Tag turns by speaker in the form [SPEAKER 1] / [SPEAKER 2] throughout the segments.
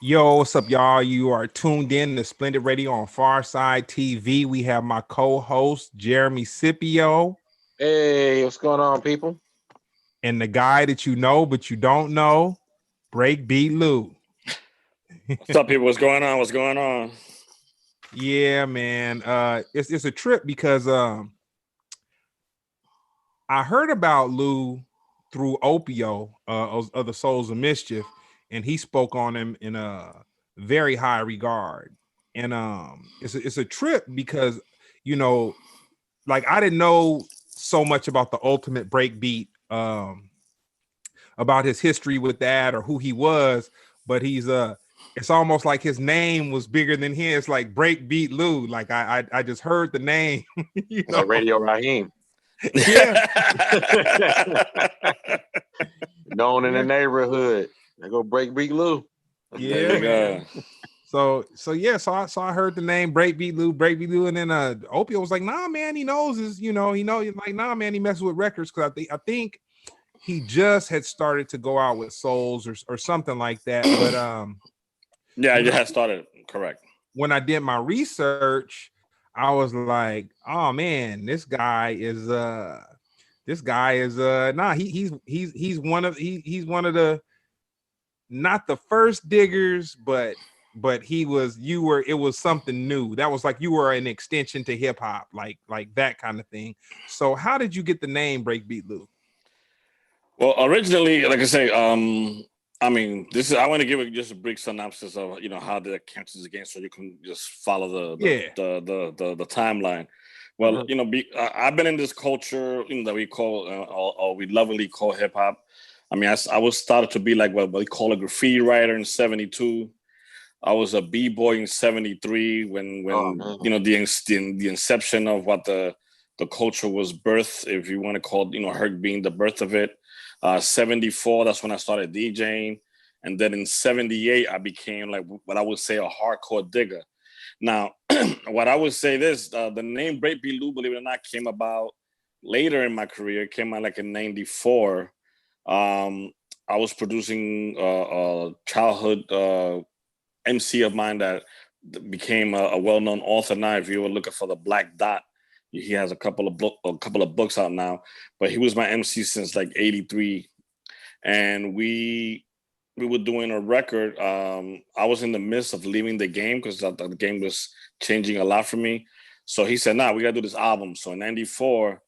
[SPEAKER 1] Yo, what's up, y'all? You are tuned in to Splendid Radio on FarcydeTV. We have my co-host Jeremy Scipio
[SPEAKER 2] Hey, what's going on, people?
[SPEAKER 1] and the guy that you know but you don't know, BreakBeat Lou.
[SPEAKER 3] What's up, people? What's going on? What's going on?
[SPEAKER 1] Yeah, man. It's a trip because I heard about Lou through Opio of the Souls of Mischief, and he spoke on him in a very high regard. And it's a trip because you know, like I didn't know so much about the ultimate breakbeat, about his history with that or who he was, but it's almost like his name was bigger than his, like BreakBeat Lou. Like I just heard the name, you
[SPEAKER 2] Like
[SPEAKER 1] know.
[SPEAKER 2] Radio Raheem,
[SPEAKER 1] Yeah.
[SPEAKER 2] known in the
[SPEAKER 1] Yeah.
[SPEAKER 2] neighborhood. I go BreakBeat Lou.
[SPEAKER 1] Yeah,
[SPEAKER 3] There you
[SPEAKER 1] man.
[SPEAKER 3] go.
[SPEAKER 1] So I heard the name BreakBeat Lou, and then Opio was like, nah, man, he knows like, nah, man, he messes with records because I think he just had started to go out with Souls or something like that. But
[SPEAKER 3] Yeah,
[SPEAKER 1] when
[SPEAKER 3] you
[SPEAKER 1] I,
[SPEAKER 3] had started correct.
[SPEAKER 1] when I did my research, I was like, oh man, he's one of the, not the first diggers, but it was something new. That was like you were an extension to hip hop, like that kind of thing. So how did you get the name BreakBeat Lou?
[SPEAKER 3] Well, originally, like I say, I mean, I want to give it just a brief synopsis of how the came to the game, so you can just follow
[SPEAKER 1] Yeah.
[SPEAKER 3] the timeline. Well, I've been in this culture, that we call, or we lovingly call hip hop. I mean, I was started to be like what we call a graffiti writer in '72. I was a b-boy in '73 when the inception of what the culture was birthed, if you want to call it, Herc being the birth of it. '74, that's when I started DJing, and then in '78 I became like what I would say a hardcore digger. Now, what I would say the name BreakBeat Lou, believe it or not, came about later in my career. It came out like in '94. I was producing a childhood MC of mine that became a well-known author now. If you were looking for the Black Dot, he has a couple of books out now. But he was my MC since like '83, and we were doing a record. I was in the midst of leaving the game because the game was changing a lot for me. So he said, "Nah, we gotta do this album." So in '94,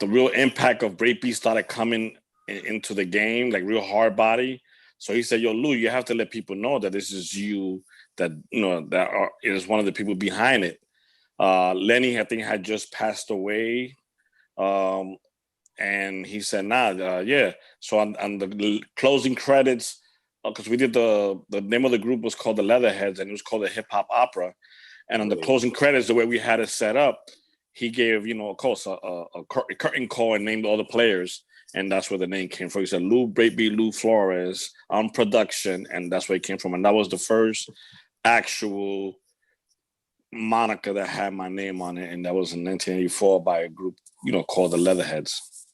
[SPEAKER 3] the real impact of breakbeat started coming into the game, like real hard body. So he said, "Yo, Lou, you have to let people know that this is you. That is one of the people behind it." Lenny, I think, had just passed away, and he said, "Nah, yeah." So on the closing credits, because we did the name of the group was called the Leatherheads, and it was called the Hip Hop Opera. And on the closing credits, the way we had it set up, he gave, of course, a curtain call and named all the players. And that's where the name came from. He said, Lou BreakBeat Lou Flores on production. And that's where it came from. And that was the first actual moniker that had my name on it. And that was in 1984 by a group, called the Leatherheads.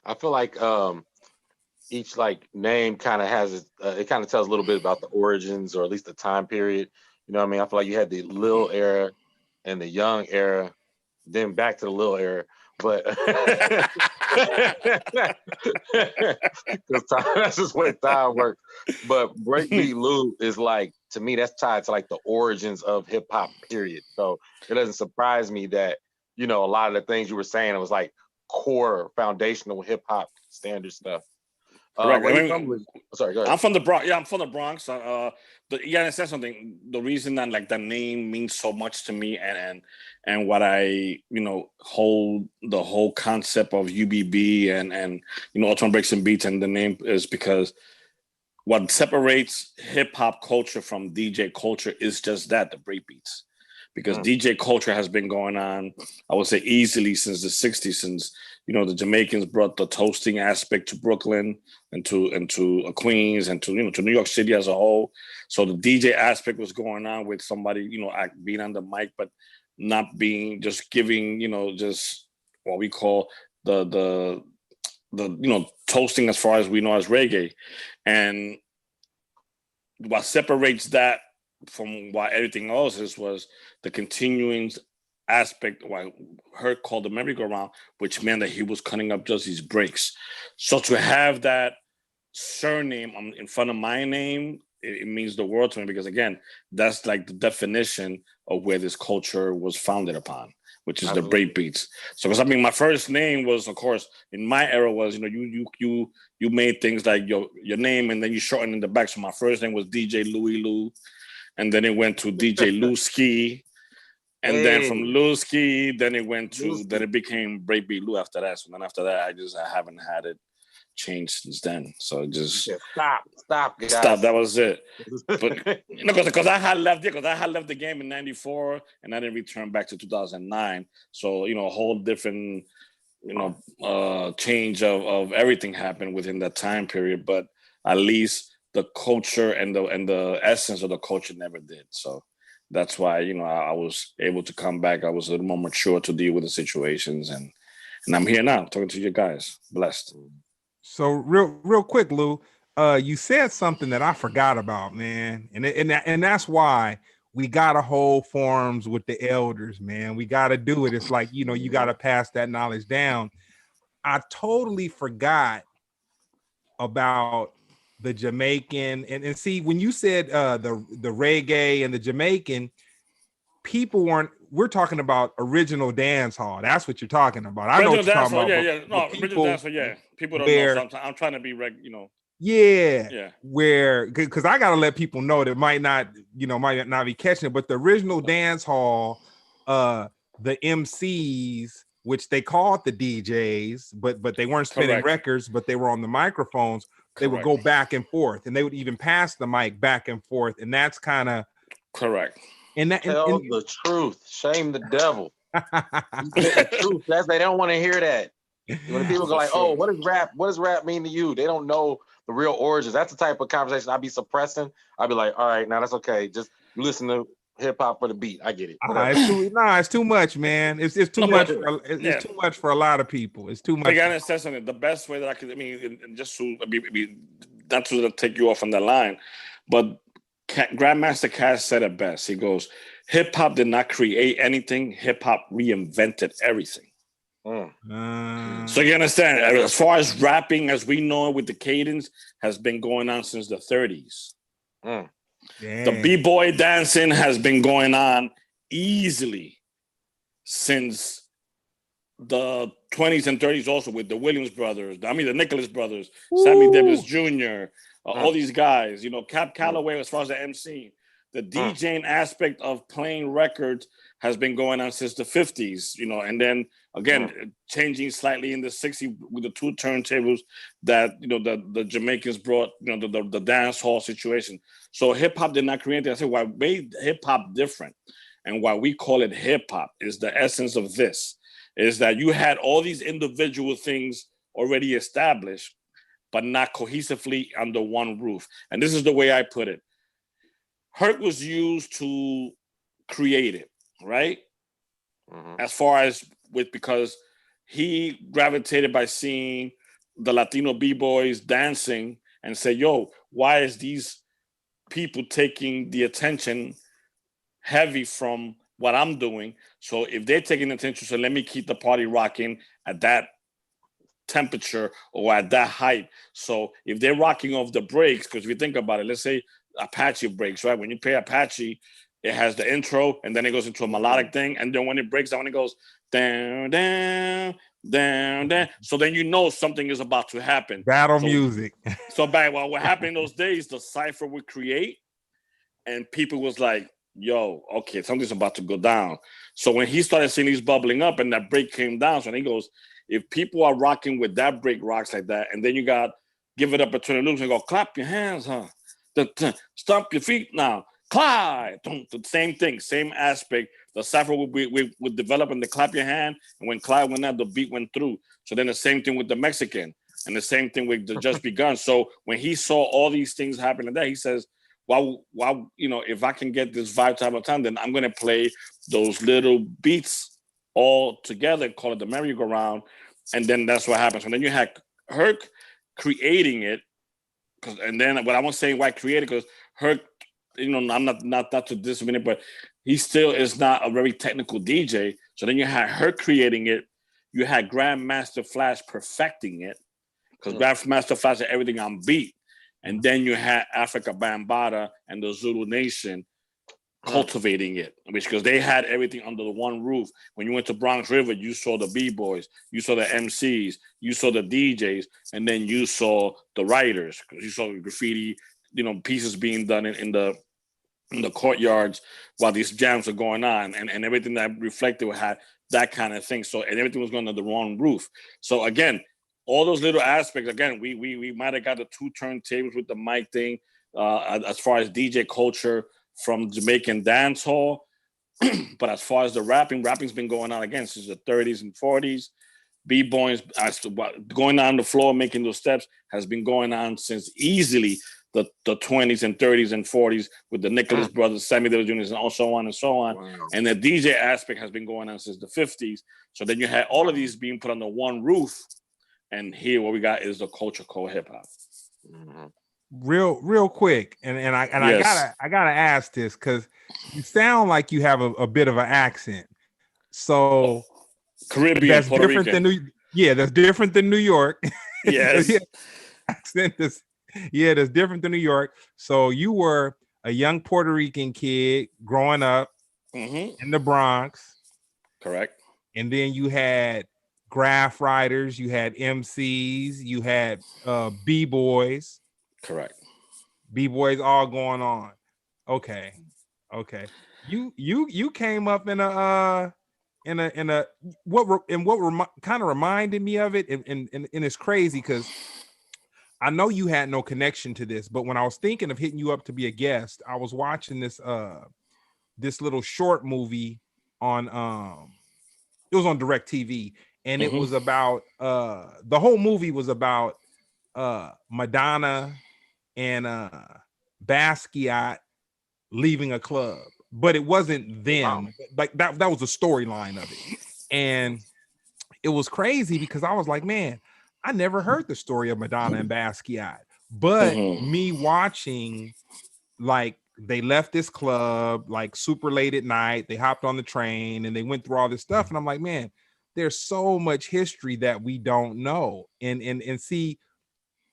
[SPEAKER 2] I feel like each like name kind of has it kind of tells a little bit about the origins, or at least the time period. You know what I mean? I feel like you had the Lil era and the Young era, then back to the Lil era. But that's just the way time works. But BreakBeat Lou is like, to me, that's tied to like the origins of hip hop, period. So it doesn't surprise me that, a lot of the things you were saying, it was like core foundational hip hop standard stuff.
[SPEAKER 3] Correct.
[SPEAKER 2] Where you from? Sorry, go ahead.
[SPEAKER 3] I'm from the Bronx. Yeah, I'm from the Bronx. I said something. The reason that like the name means so much to me, and what I hold the whole concept of UBB and Ultimate Breaks and Beats, and the name is because what separates hip hop culture from DJ culture is just that, the breakbeats. Because DJ culture has been going on, I would say, easily since the '60s, since the Jamaicans brought the toasting aspect to Brooklyn and to Queens and to to New York City as a whole. So the DJ aspect was going on with somebody being on the mic, but not being just giving just what we call the toasting as far as we know as reggae. And what separates that from what everything else is was the continuing aspect what Herc called the merry-go-round, which meant that he was cutting up just these breaks. So to have that surname in front of my name, it means the world to me, because again, that's like the definition of where this culture was founded upon, which is the BreakBeats. So because I mean, my first name was, of course, in my era was, you made things like your name and then you shortened in the back. So my first name was DJ Louie Lou, and then it went to DJ Lou Ski. And then from Lewski, then it became BreakBeat Lou after that. So then after that, I haven't had it changed since then. So it just
[SPEAKER 2] stop, guys.
[SPEAKER 3] Stop. That was it. But because I had left the game in '94 and I didn't return back to 2009. So a whole different change of everything happened within that time period. But at least the culture and the essence of the culture never did. So. That's why, I was able to come back. I was a little more mature to deal with the situations, and I'm here now talking to you guys. Blessed.
[SPEAKER 1] So real quick, Lou, you said something that I forgot about, man, and that's why we gotta hold forums with the elders, man. We gotta do it. It's like you gotta pass that knowledge down. I totally forgot about the Jamaican and see when you said the reggae and the Jamaican, we're talking about original dance hall. That's what you're talking about. I know what you're talking about.
[SPEAKER 3] Original dance hall, yeah. People don't know sometimes. I'm trying to be
[SPEAKER 1] Yeah. Where because I gotta let people know that might not be catching it, but the original dance hall, the MCs, which they called the DJs, but they weren't spinning records, but they were on the microphones. They would go back and forth, and they would even pass the mic back and forth, and that's kind of
[SPEAKER 2] correct. And tell the truth, shame the devil. The truth. They don't want to hear that. When people go like, "Oh, what is rap? What does rap mean to you?" They don't know the real origins. That's the type of conversation I'd be suppressing. I'd be like, "All right, now that's okay. Just listen to hip hop for the beat. I get it."
[SPEAKER 1] It's too much, man. It's too much. It's too much for a lot of people. It's too much.
[SPEAKER 3] I gotta say something. The best way that I could, just to be not to take you off on that line, but Grandmaster Cass said it best. He goes, "Hip hop did not create anything. Hip hop reinvented everything." So you understand, as far as rapping as we know it with the cadence has been going on since the 30s. The b-boy dancing has been going on easily since the 20s and 30s also with the Williams brothers, the Nicholas brothers, Sammy Davis Jr., all these guys, Cap Calloway as far as the MC. The DJing aspect of playing records has been going on since the 50s, and then again, changing slightly in the 60s with the two turntables that, the Jamaicans brought, the dance hall situation. So hip hop did not create that. I said, what made hip hop different and why we call it hip hop is the essence of this, is that you had all these individual things already established, but not cohesively under one roof. And this is the way I put it. Herc was used to create it, right? As far as because he gravitated by seeing the Latino b-boys dancing and say, yo, why is these people taking the attention heavy from what I'm doing? So if they're taking attention, so let me keep the party rocking at that temperature or at that height. So if they're rocking off the breaks, because if you think about it, let's say Apache breaks, right? When you play Apache, it has the intro and then it goes into a melodic thing. And then when it breaks down, it goes down, down, down, down. So then something is about to happen.
[SPEAKER 1] Battle music.
[SPEAKER 3] So back what happened in those days, the cipher would create and people was like, yo, okay, something's about to go down. So when he started seeing these bubbling up and that break came down, so he goes, if people are rocking with that break rocks like that, and then you got give it up a turn loose and go, clap your hands, huh? Stomp your feet now. Clyde, the same thing, same aspect. The cipher would develop and the clap your hand, and when Clyde went out, the beat went through. So then the same thing with the Mexican, and the same thing with the Just Begun. So when he saw all these things happen today, he says, well, if I can get this vibe type of time, then I'm gonna play those little beats all together, call it the merry-go-round, and then that's what happens. And then you had Herc creating it, and then what I won't say why created, because Herc, I'm not to dismiss it, but he still is not a very technical DJ. So then you had Herc creating it, you had Grandmaster Flash perfecting it, because Grandmaster Flash had everything on beat, and then you had Africa Bambaataa and the Zulu Nation cultivating it, because they had everything under the one roof. When you went to Bronx River, you saw the B-boys, you saw the MCs, you saw the DJs, and then you saw the writers, because you saw graffiti, pieces being done in the courtyards while these jams are going on, and everything that reflected had that kind of thing. So, and everything was going under the wrong roof. So again, all those little aspects, again, we might have got the 2 turntables with the mic thing, as far as DJ culture from Jamaican dance hall. But as far as the rapping's been going on again since the 30s and 40s. B-boys going on the floor, making those steps, has been going on since easily the 20s and 30s and 40s with the Nicholas brothers, Sammy Davis Jr., and so on and so on. Wow. And the DJ aspect has been going on since the 50s. So then you had all of these being put under one roof. And here what we got is the culture called hip hop.
[SPEAKER 1] Real quick, and yes. I gotta ask this, because you sound like you have a bit of an accent. So
[SPEAKER 3] Caribbean,
[SPEAKER 1] that's
[SPEAKER 3] Puerto
[SPEAKER 1] different
[SPEAKER 3] Rican.
[SPEAKER 1] than that's different than New York.
[SPEAKER 3] Yes.
[SPEAKER 1] Accent is, that's different than New York. So you were a young Puerto Rican kid growing up in the Bronx.
[SPEAKER 3] Correct.
[SPEAKER 1] And then you had graph writers, you had MCs, you had B-boys.
[SPEAKER 3] Correct.
[SPEAKER 1] B-boys all going on. Okay. You came up in a what kind of reminded me of it, and it's crazy because I know you had no connection to this, but when I was thinking of hitting you up to be a guest, I was watching this little short movie on it was on DirecTV, and it was about the whole movie was about Madonna and Basquiat leaving a club, but it wasn't them. Like that was the storyline of it. And it was crazy because I was like, man, I never heard the story of Madonna and Basquiat. But me watching, like, they left this club like super late at night, they hopped on the train and they went through all this stuff. And I'm like, man, there's so much history that we don't know. And see,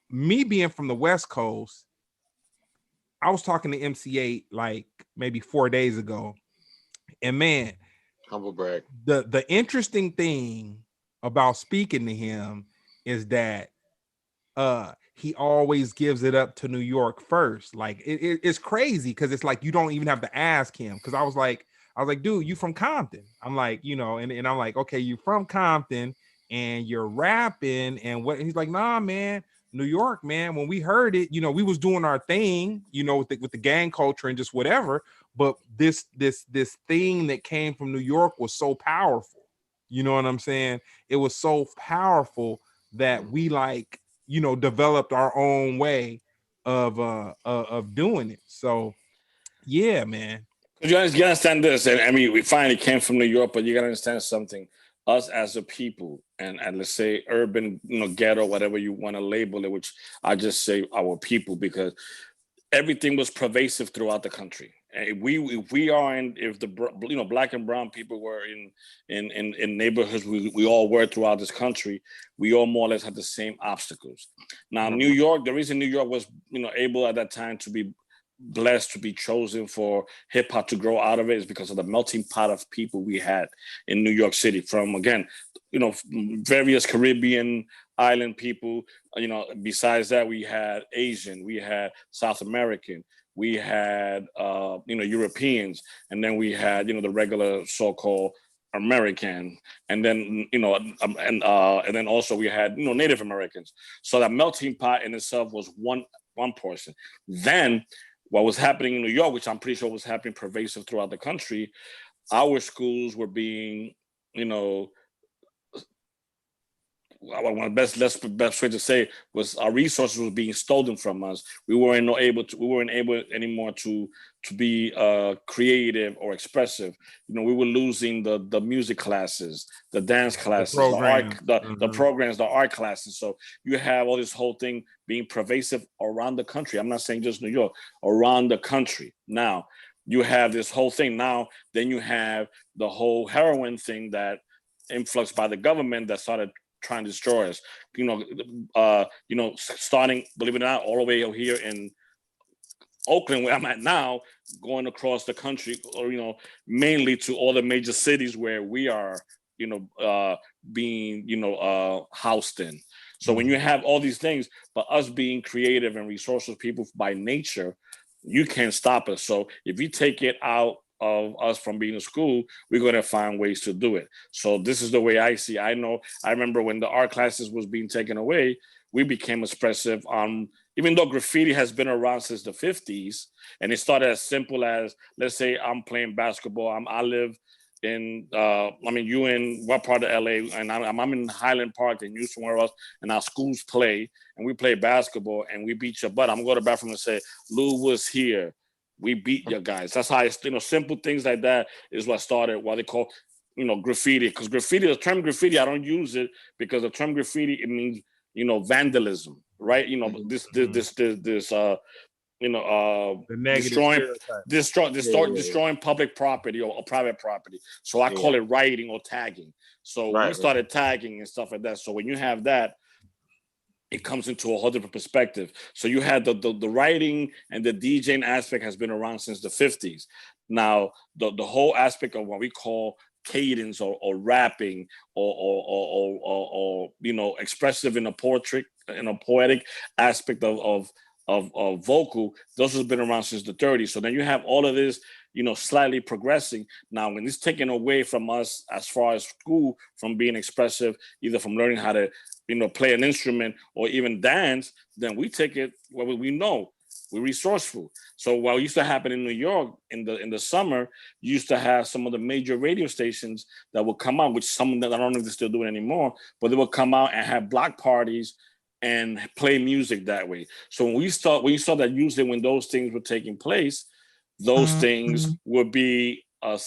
[SPEAKER 1] me being from the West Coast, I was talking to MC8 like maybe 4 days ago, and man,
[SPEAKER 2] humble brag.
[SPEAKER 1] The interesting thing about speaking to him is that he always gives it up to New York first. Like it's crazy because it's like you don't even have to ask him. Because I was like, dude, you from Compton? I'm like, and I'm like, okay, you from Compton and you're rapping and what? And he's like, nah, man. New York, man, when we heard it, we was doing our thing, with the gang culture and just whatever. But this thing that came from New York was so powerful. You know what I'm saying? It was so powerful that we developed our own way of doing it. So yeah, man.
[SPEAKER 3] You understand this, and I mean, we finally came from New York, but you gotta understand something. Us as a people, and let's say urban, ghetto, whatever you want to label it, which I just say our people, because everything was pervasive throughout the country. If the black and brown people were in neighborhoods we all were throughout this country, we all more or less had the same obstacles. Now, New York, the reason New York was able at that time to be blessed to be chosen for hip hop to grow out of it is because of the melting pot of people we had in New York City, from again, various Caribbean island people. Besides that, we had Asian, we had South American, we had Europeans, and then we had the regular so-called American, and then and then also we had Native Americans. So that melting pot in itself was one portion. Then what was happening in New York, which I'm pretty sure was happening pervasive throughout the country, our schools were being, one of the best way to say was our resources was being stolen from us. We weren't able anymore to be creative or expressive. You know, we were losing the music classes, the dance classes, the programs, the art classes. So you have all this whole thing being pervasive around the country. I'm not saying just New York, around the country. Now you have this whole thing. Now then you have the whole heroin thing that influxed by the government that started trying to destroy us. Starting, believe it or not, all the way over here in Oakland, where I'm at now, going across the country, or mainly to all the major cities where we are, being housed in. So when you have all these things, but us being creative and resourceful people by nature, you can't stop us. So if you take it out of us from being in school, we're going to find ways to do it. So this is the way I see. I remember when the art classes was being taken away, we became expressive. Even though graffiti has been around since the 50s, and it started as simple as, let's say I'm playing basketball. I live in, you in what part of LA, and I'm in Highland Park and you somewhere else, and our schools play, and we play basketball, and we beat your butt. I'm going to go to the bathroom and say, Lou was here. We beat your guys. That's how simple things like that is what started what they call, graffiti. Because graffiti, the term graffiti, I don't use it because the term graffiti, it means, vandalism, right? Destroying public property or private property. So I call it rioting or tagging. So we started tagging and stuff like that. So when you have that, it comes into a whole different perspective. So you had the writing and the DJing aspect has been around since the 50s. Now, the whole aspect of what we call cadence or rapping or expressive in a poetic aspect of vocal, those has been around since the 30s. So then you have all of this, slightly progressing. Now, when it's taken away from us as far as school, from being expressive, either from learning how to play an instrument or even dance, then we take it what we know. We're resourceful. So what used to happen in New York in the summer, you used to have some of the major radio stations that would come out, which some that I don't know if they're still doing anymore, but they would come out and have block parties and play music that way. So when you saw that usually when those things were taking place, those things would be a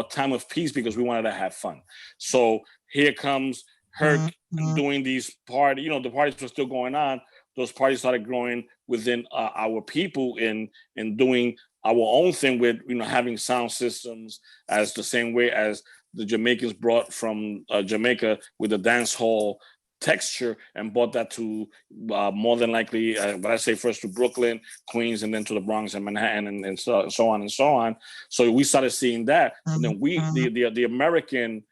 [SPEAKER 3] time of peace because we wanted to have fun. So here comes Herc doing these parties. The parties were still going on. Those parties started growing within our people in doing our own thing with having sound systems as the same way as the Jamaicans brought from Jamaica with the dance hall texture and brought that to more than likely, but I say first to Brooklyn, Queens, and then to the Bronx and Manhattan, and so on and so on. So we started seeing that, and then the American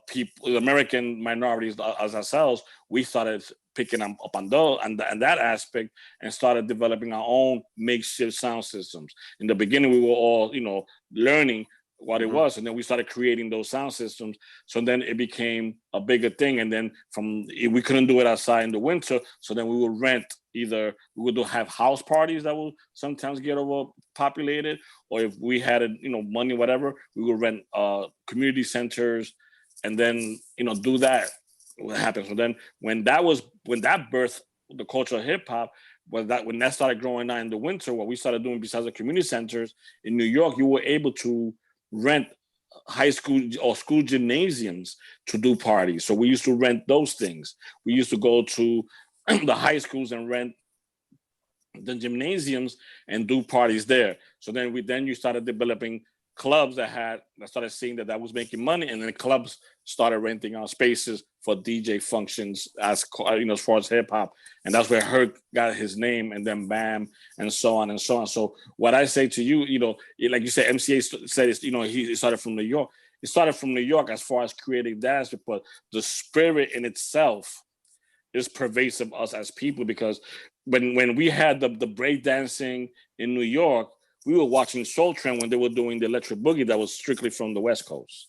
[SPEAKER 3] people, the American minorities as ourselves, we started picking up on those and that aspect and started developing our own makeshift sound systems. In the beginning, we were all learning what it was, and then we started creating those sound systems. So then it became a bigger thing, and then we couldn't do it outside in the winter, so then we would rent. Either we would have house parties that will sometimes get overpopulated, or if we had money, whatever, we would rent community centers, and then do that. What happens? So then when that birthed the culture of hip hop, when that started growing out in the winter, what we started doing besides the community centers in New York, you were able to rent high school or school gymnasiums to do parties. So we used to rent those things. We used to go to the high schools and rent the gymnasiums and do parties there. So then you started developing clubs that started seeing that was making money, and then clubs started renting out spaces for DJ functions as far as hip hop, and that's where Herc got his name, and then Bam, and so on and so on. So what I say to you, like you said, MCA said it's, he started from New York. It started from New York as far as creating dance, but the spirit in itself is pervasive us as people, because when we had the break dancing in New York, we were watching Soul Train when they were doing the electric boogie that was strictly from the West Coast.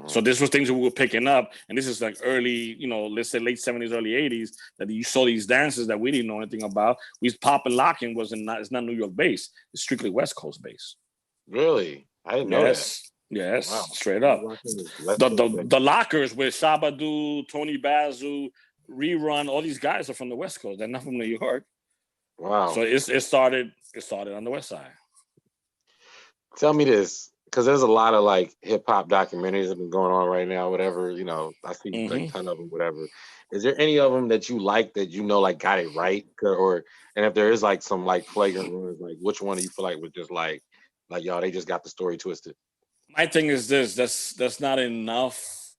[SPEAKER 3] So this was things that we were picking up, and this is like early, let's say late 70s, early 80s, that you saw these dances that we didn't know anything about. Pop and Locking it's not New York based; it's strictly West Coast based.
[SPEAKER 2] Really, I didn't know that.
[SPEAKER 3] Yes,
[SPEAKER 2] Wow.
[SPEAKER 3] straight up.
[SPEAKER 2] Let's
[SPEAKER 3] The Lockers with Shabba-Do, Tony Bazzu, Rerun, all these guys are from the West Coast. They're not from New York.
[SPEAKER 2] Wow.
[SPEAKER 3] So it started on the West Side.
[SPEAKER 2] Tell me this, because there's a lot of like hip hop documentaries that have been going on right now, whatever, you know, I see like a ton of them, whatever. Is there any of them that you like that you know like got it right? Or and if there is like some like flagrant ones, like which one do you feel like was just like y'all, they just got the story twisted?
[SPEAKER 3] My thing is this, that's not enough.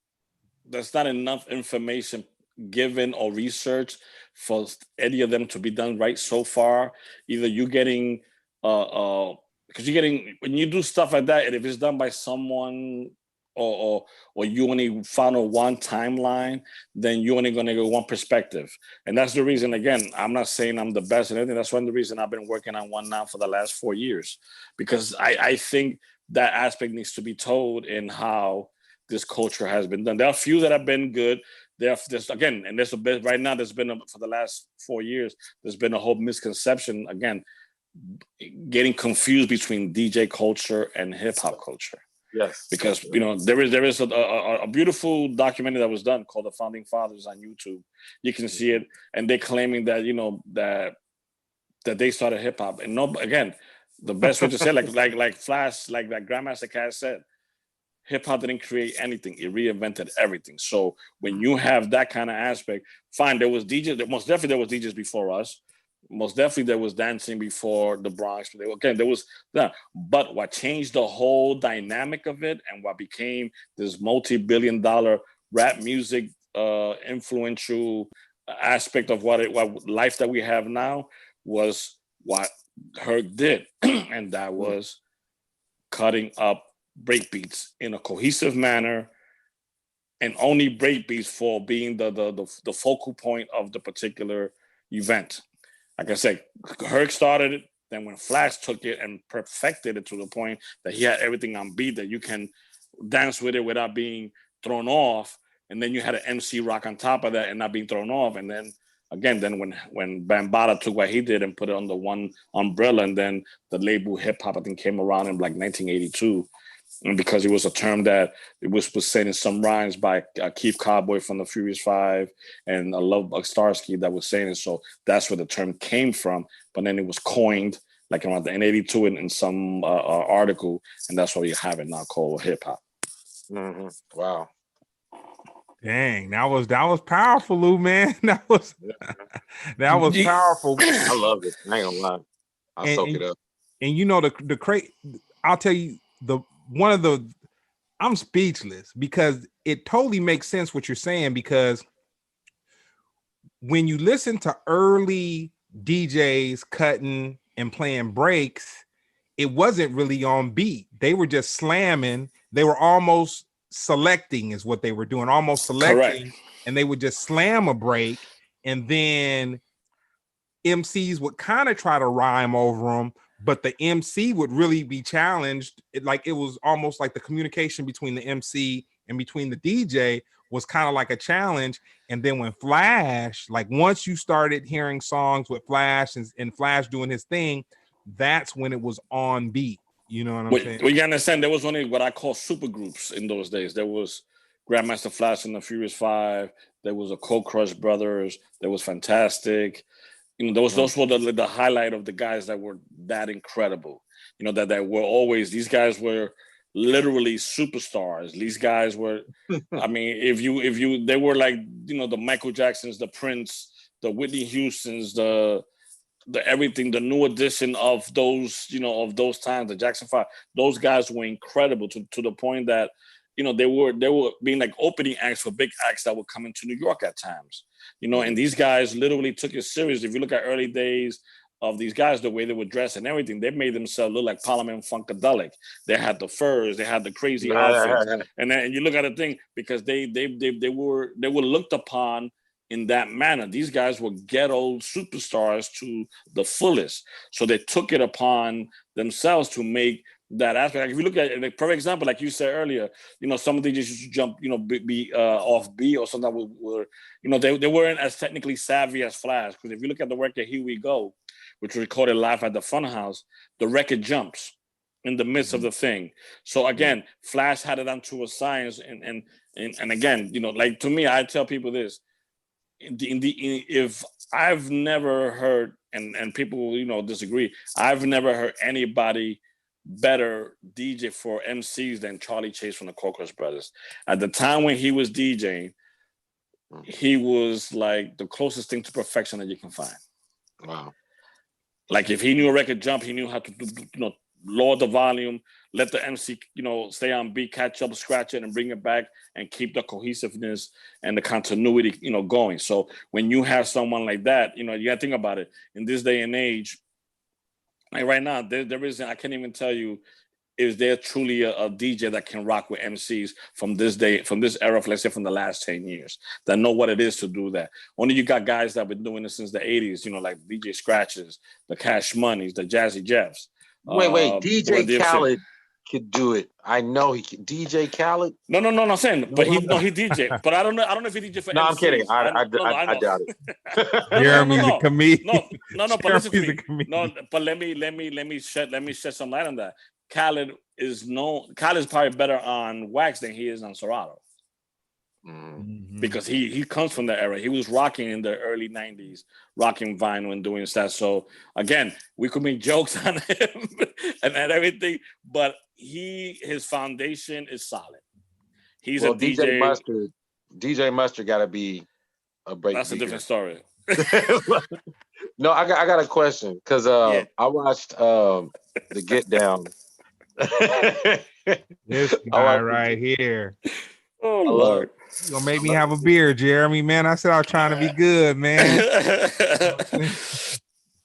[SPEAKER 3] That's not enough information given or research for any of them to be done right so far. Either you getting because you're getting, when you do stuff like that, and if it's done by someone or you only follow one timeline, then you're only going to get one perspective. And that's the reason, again, I'm not saying I'm the best and anything. That's one of the reason I've been working on one now for the last 4 years, because I think that aspect needs to be told in how this culture has been done. There are a few that have been good. There's again, and there's a bit right now. There's been for the last 4 years. There's been a whole misconception again, getting confused between DJ culture and hip hop culture.
[SPEAKER 2] Yes,
[SPEAKER 3] because you know there is a beautiful documentary that was done called The Founding Fathers on YouTube. You can see it, and they're claiming that that they started hip hop. And no, again, the best way to say it, like Flash, like that Grandmaster Caz said, hip hop didn't create anything; it reinvented everything. So when you have that kind of aspect, fine. There was DJs. Most definitely there was DJs before us. Most definitely there was dancing before the Bronx. Again, there was that. But what changed the whole dynamic of it, and what became this multi-billion-dollar rap music influential aspect of what life that we have now, was what Herc did, and that was cutting up breakbeats in a cohesive manner, and only breakbeats for being the focal point of the particular event. Like I said, Herc started it. Then when Flash took it and perfected it to the point that he had everything on beat, that you can dance with it without being thrown off. And then you had an MC rock on top of that and not being thrown off. And then again, when Bambaataa took what he did and put it under one umbrella, and then the label hip hop, I think, came around in like 1982. And because it was a term that it was said in some rhymes by Keith Cowboy from the Furious Five and Love Bug Starsky that was saying it. So that's where the term came from. But then it was coined like around the 82 in some article. And that's why you have it now called hip hop.
[SPEAKER 2] Mm-hmm. Wow.
[SPEAKER 1] Dang, that was powerful, Lou, man. That was powerful.
[SPEAKER 2] I love it. I ain't gonna lie. I'll soak it up.
[SPEAKER 1] And you know I'll tell you I'm speechless, because it totally makes sense what you're saying, because when you listen to early DJs cutting and playing breaks, it wasn't really on beat. They were just slamming. They were almost selecting is what they were doing, almost selecting. Correct. And they would just slam a break, and then MCs would kind of try to rhyme over them, but the MC would really be challenged. It was almost like the communication between the MC and between the DJ was kind of like a challenge. And then when Flash, like once you started hearing songs with Flash and Flash doing his thing, that's when it was on beat. You know what I'm saying?
[SPEAKER 3] Well, you understand, there was only what I call super groups in those days. There was Grandmaster Flash and the Furious Five. There was a Cold Crush Brothers. There was Fantastic. You know, those were the highlight of the guys that were that incredible. You know, that were always, these guys were literally superstars. These guys were, I mean, if you, they were like, you know, the Michael Jacksons, the Prince, the Whitney Houstons, the everything, the new edition of those, you know, of those times, the Jackson 5, those guys were incredible to the point that, you know, they were being like opening acts for big acts that would come into New York at times, you know, and these guys literally took it serious. If you look at early days of these guys, the way they would dress and everything, they made themselves look like Parliament Funkadelic. They had the furs, they had the crazy outfits, and then you look at the thing, because they were looked upon in that manner. These guys were ghetto superstars to the fullest, so they took it upon themselves to make that aspect. Like if you look at it, for example, like you said earlier, you know, some of these just jump, you know, be off beat, or something were, you know, they weren't as technically savvy as Flash. Because if you look at the record Here We Go, which was recorded live at the Funhouse, the record jumps. in the midst of the thing. So again, Flash had it down to a science, and again, you know, like to me, I tell people this: if I've never heard, and people, you know, disagree, I've never heard anybody better DJ for MCs than Charlie Chase from the Cockroach Brothers. At the time when he was DJing, he was like the closest thing to perfection that you can find.
[SPEAKER 2] Wow.
[SPEAKER 3] Like if he knew a record jump, he knew how to, you know, lower the volume, let the MC, you know, stay on beat, catch up, scratch it, and bring it back, and keep the cohesiveness and the continuity, you know, going. So when you have someone like that, you know, you got to think about it. In this day and age, like right now, there isn't, I can't even tell you, is there truly a DJ that can rock with MCs from this day, from this era, let's say from the last 10 years, that know what it is to do that. Only you got guys that have been doing this since the 80s, you know, like DJ Scratches, the Cash Moneys, the Jazzy Jeffs.
[SPEAKER 2] Wait, DJ Khaled could do it. I know he could. DJ Khaled?
[SPEAKER 3] No, I'm saying, but he DJ. But I don't know if he DJ for.
[SPEAKER 2] No,
[SPEAKER 3] MCs.
[SPEAKER 2] I'm kidding. I doubt it.
[SPEAKER 1] Jeremy's a comedian.
[SPEAKER 3] No. But listen to me. No, but let me shed some light on that. Khaled is probably better on wax than he is on Serato.
[SPEAKER 2] Mm-hmm.
[SPEAKER 3] Because he comes from the era. He was rocking in the early 90s, rocking vinyl and doing stuff. So again, we could make jokes on him and everything, but his foundation is solid. He's a DJ.
[SPEAKER 2] DJ Mustard got to be a break.
[SPEAKER 3] That's a different story.
[SPEAKER 2] No, I got a question because I watched The Get Down.
[SPEAKER 1] This guy right here.
[SPEAKER 3] Oh Lord.
[SPEAKER 1] You gonna make me have a beer, Jeremy, man. I said I was trying to be good, man.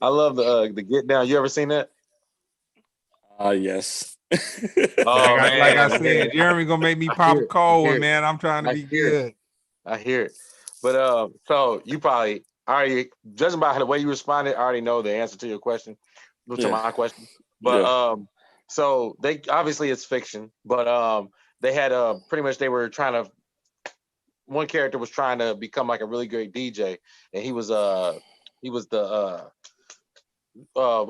[SPEAKER 2] I love the Get Down. You ever seen that?
[SPEAKER 3] Yes.
[SPEAKER 1] Like I said, Jeremy gonna make me pop a cold, man. I'm trying to be good.
[SPEAKER 2] I hear it. But so you probably already, judging by the way you responded, I already know the answer to your question, to my question. But so they obviously it's fiction, but they had pretty much they were trying to, one character was trying to become like a really great DJ, and he was the was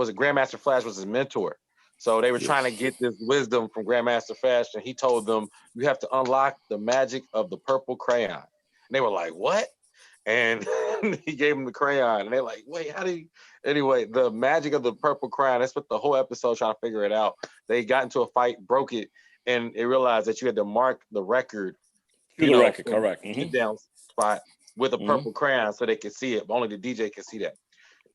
[SPEAKER 2] it Grandmaster Flash was his mentor. So they were trying to get this wisdom from Grandmaster Flash, and he told them, you have to unlock the magic of the purple crayon. And they were like, what? And he gave them the crayon, and they're like, wait, how do you? Anyway, the magic of the purple crayon, that's what the whole episode trying to figure it out. They got into a fight, broke it, and they realized that you had to mark the record.
[SPEAKER 3] Correct.
[SPEAKER 2] The down spot with a purple crayon so they could see it, but only the DJ could see that.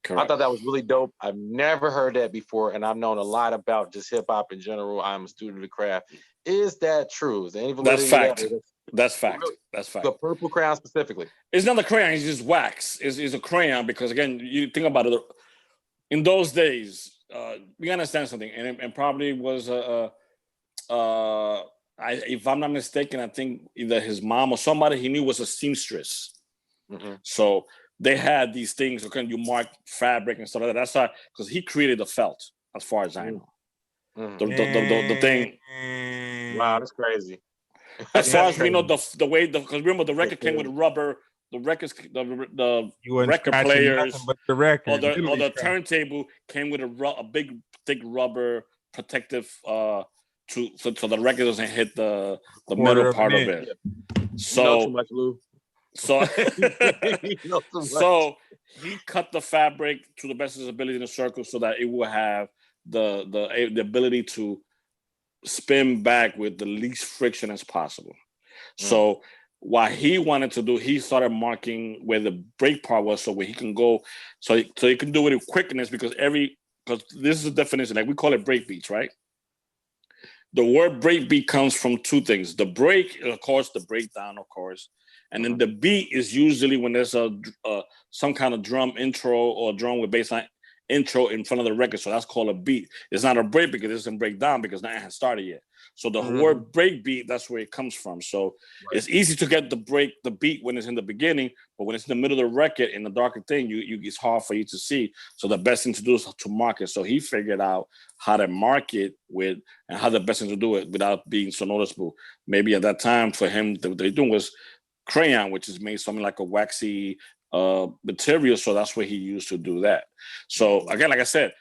[SPEAKER 3] Correct.
[SPEAKER 2] I thought that was really dope. I've never heard that before, and I've known a lot about just hip hop in general. I'm a student of the craft. Is that true? Is there any
[SPEAKER 3] That's fact. That's fact.
[SPEAKER 2] Really?
[SPEAKER 3] That's fact.
[SPEAKER 2] The purple crayon specifically.
[SPEAKER 3] It's not a crayon. It's just wax. It's a crayon because again, you think about it. In those days, we understand something, and probably was if I'm not mistaken, I think either his mom or somebody he knew was a seamstress. Mm-hmm. So they had these things. Okay, you mark fabric and stuff like that. That's why, because he created the felt, as far as I know. Mm-hmm. The thing.
[SPEAKER 2] Wow, that's crazy.
[SPEAKER 3] As far as we know, the way because remember the record came with rubber. The records, the record players,
[SPEAKER 1] the record,
[SPEAKER 3] or the turntable came with a big thick rubber protective. So the record doesn't hit the middle part of it. So
[SPEAKER 2] you know too much, Lou.
[SPEAKER 3] So he cut the fabric to the best of his ability in a circle so that it will have the ability to spin back with the least friction as possible. So what he wanted to do, he started marking where the break part was, so where he can go, so he can do it with quickness because this is the definition, like we call it breakbeats, right? The word breakbeat comes from two things. The break, of course, the breakdown, of course. And then the beat is usually when there's some kind of drum intro or drum with bassline intro in front of the record. So that's called a beat. It's not a break because it doesn't break down because nothing has started yet. So the word breakbeat, that's where it comes from. So it's easy to get the beat when it's in the beginning, but when it's in the middle of the record in the darker thing, it's hard for you to see. So the best thing to do is to mark it. So he figured out how to mark it and how the best thing to do it without being so noticeable. Maybe at that time for him, what they doing was crayon, which is made something like a waxy material. So that's what he used to do that. So again, like I said,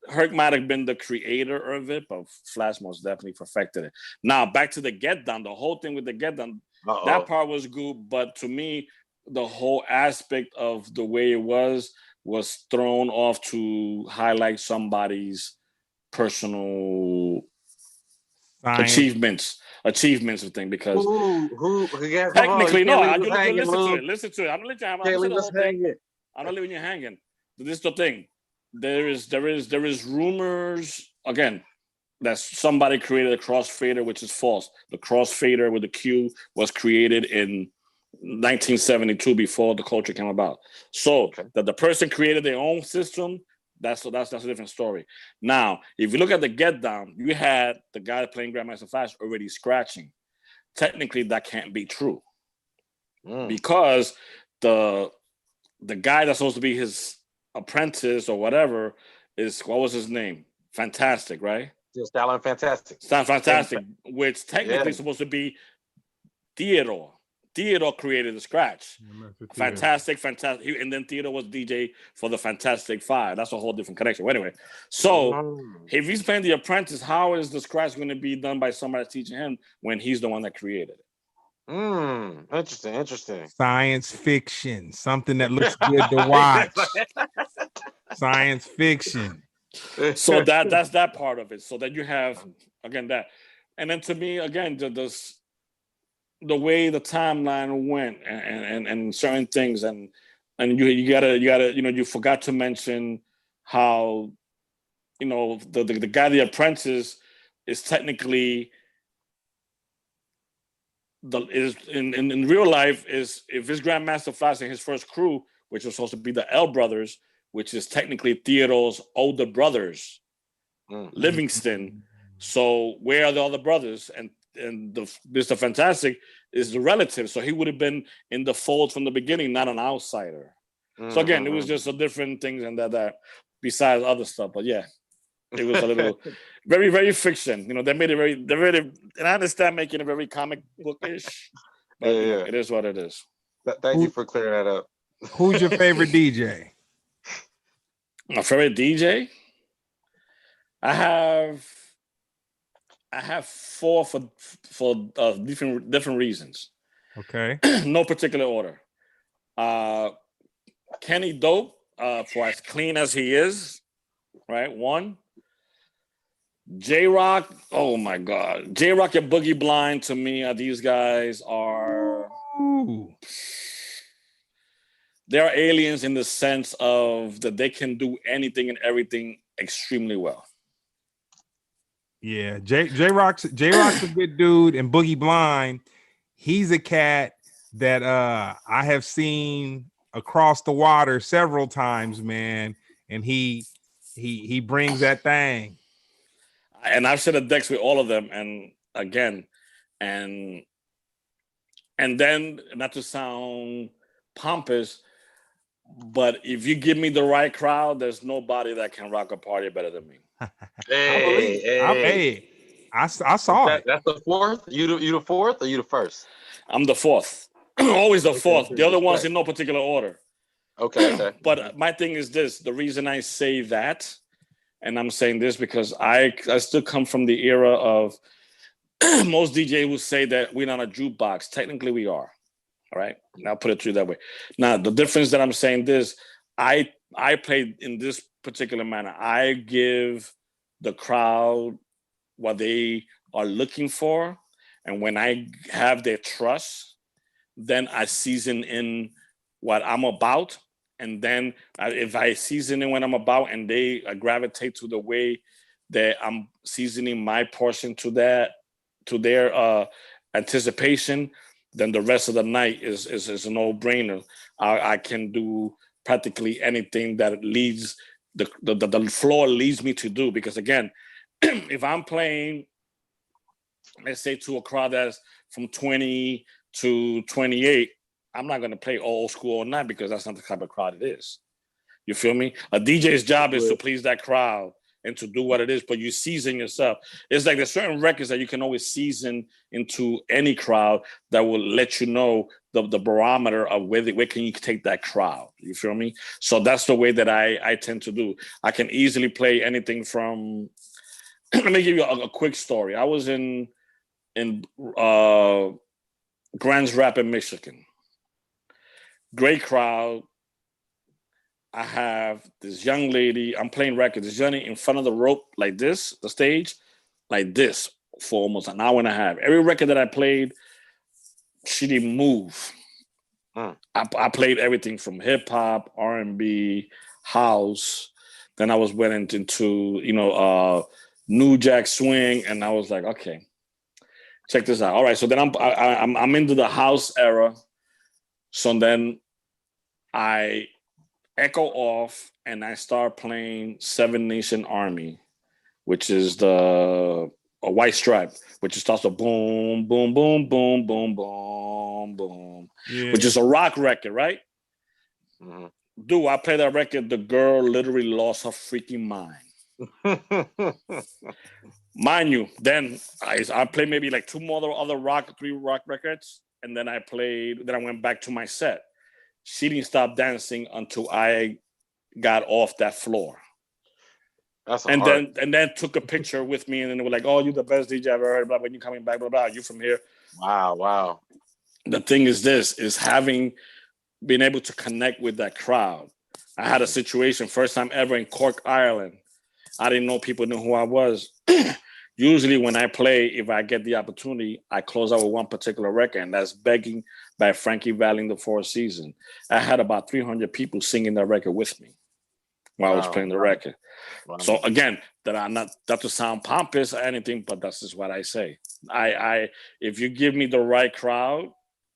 [SPEAKER 3] Herc might have been the creator of it, but Flash most definitely perfected it. Now back to the Get Down. The whole thing with the Get Down, that part was good, but to me, the whole aspect of the way it was thrown off to highlight somebody's personal achievements and thing, because technically, listen to it. I'm not leaving you hanging. This is the thing. There is rumors again that somebody created a crossfader, which is false. The crossfader with the Q was created in 1972 before the culture came about. So that the person created their own system, that's a different story. Now, if you look at the Get Down, you had the guy playing Grandmaster Flash already scratching. Technically, that can't be true because the guy that's supposed to be his apprentice or whatever is, what was his name? Fantastic, right?
[SPEAKER 2] Stalin Fantastic.
[SPEAKER 3] Stalin Fantastic, which technically is supposed to be Theodore. Theodore created the scratch. Fantastic. And then Theodore was DJ for the Fantastic Five. That's a whole different connection. Well, anyway, so if he's playing the apprentice, how is the scratch going to be done by somebody teaching him when he's the one that created it?
[SPEAKER 2] Interesting.
[SPEAKER 1] Science fiction, something that looks good to watch. Science fiction.
[SPEAKER 3] So that's that part of it. So that you have again that, and then to me again the way the timeline went and certain things and you gotta you forgot to mention how the guy, the apprentice, is technically in real life is, if his Grandmaster Flash and his first crew, which was supposed to be the L brothers, which is technically Theodore's older brothers, Livingston. So where are the other brothers? And the Mr. Fantastic is the relative, so he would have been in the fold from the beginning, not an outsider. So again, it was just a different things and that besides other stuff. But yeah, it was a little very, very fiction. They made it and I understand making it very comic bookish, but it is what it is.
[SPEAKER 2] Thank you for clearing that up.
[SPEAKER 1] Who's your favorite DJ?
[SPEAKER 3] My favorite DJ? I have four for different reasons.
[SPEAKER 1] Okay.
[SPEAKER 3] No particular order. Kenny Dope, for as clean as he is, right? One. J-Rock, oh my God. J-Rock and Boogie Blind, to me, these guys are... They're aliens in the sense of that they can do anything and everything extremely well.
[SPEAKER 1] Yeah, J-Rock's a good dude, and Boogie Blind, he's a cat that I have seen across the water several times, man, and he brings that thing.
[SPEAKER 3] And I've set a decks with all of them, and again, and then, not to sound pompous, but if you give me the right crowd, there's nobody that can rock a party better than me.
[SPEAKER 1] I saw it.
[SPEAKER 2] That's the fourth. You the fourth, or you the first?
[SPEAKER 3] I'm the fourth. Always the fourth. The other ones in no particular order.
[SPEAKER 2] Okay.
[SPEAKER 3] But my thing is this: the reason I say that, and I'm saying this because I still come from the era of most DJs will say that we're not a jukebox. Technically, we are. All right. And I'll put it to you that way. Now, the difference that I'm saying this, I play in this particular manner. I give the crowd what they are looking for. And when I have their trust, then I season in what I'm about. And then if I season in what I'm about and they gravitate to the way that I'm seasoning my portion to their anticipation, then the rest of the night is a no-brainer. I can do practically anything that leads the floor leads me to do. Because again, if I'm playing, let's say, to a crowd that's from 20 to 28, I'm not going to play old school all night because that's not the type of crowd it is. You feel me? A DJ's job is to please that crowd and to do what it is, but you season yourself. It's like there's certain records that you can always season into any crowd that will let you know the barometer of where can you take that crowd. You feel me? So that's the way that I tend to do. I can easily play anything from. Let me give you a quick story. I was in Grand Rapids, Michigan. Great crowd. I have this young lady. I'm playing records. This young lady in front of the rope like this, the stage, like this for almost an hour and a half. Every record that I played, she didn't move. I played everything from hip hop, R&B, house. Then I went into New Jack Swing, and I was like, okay, check this out. All right, so then I'm into the house era. So then I echo off and I start playing Seven Nation Army, which is a white stripe, which starts with boom, boom, boom, boom, boom, boom, boom, which is a rock record, right? Mm-hmm. Dude, I play that record. The girl literally lost her freaking mind. Mind you, then I played maybe like three rock records, and then I went back to my set. She didn't stop dancing until I got off that floor. Then took a picture with me, and then they were like, "Oh, you're the best DJ I've ever heard. Blah, when you coming back, blah blah. You from here?"
[SPEAKER 2] Wow.
[SPEAKER 3] The thing is, been able to connect with that crowd. I had a situation first time ever in Cork, Ireland. I didn't know people knew who I was. Usually when I play, if I get the opportunity, I close out with one particular record, and that's Begging by Frankie Valli and the Four Seasons. I had about 300 people singing that record with me while I was playing the record. Wow. So again, not to sound pompous or anything, but that's just what I say. If you give me the right crowd,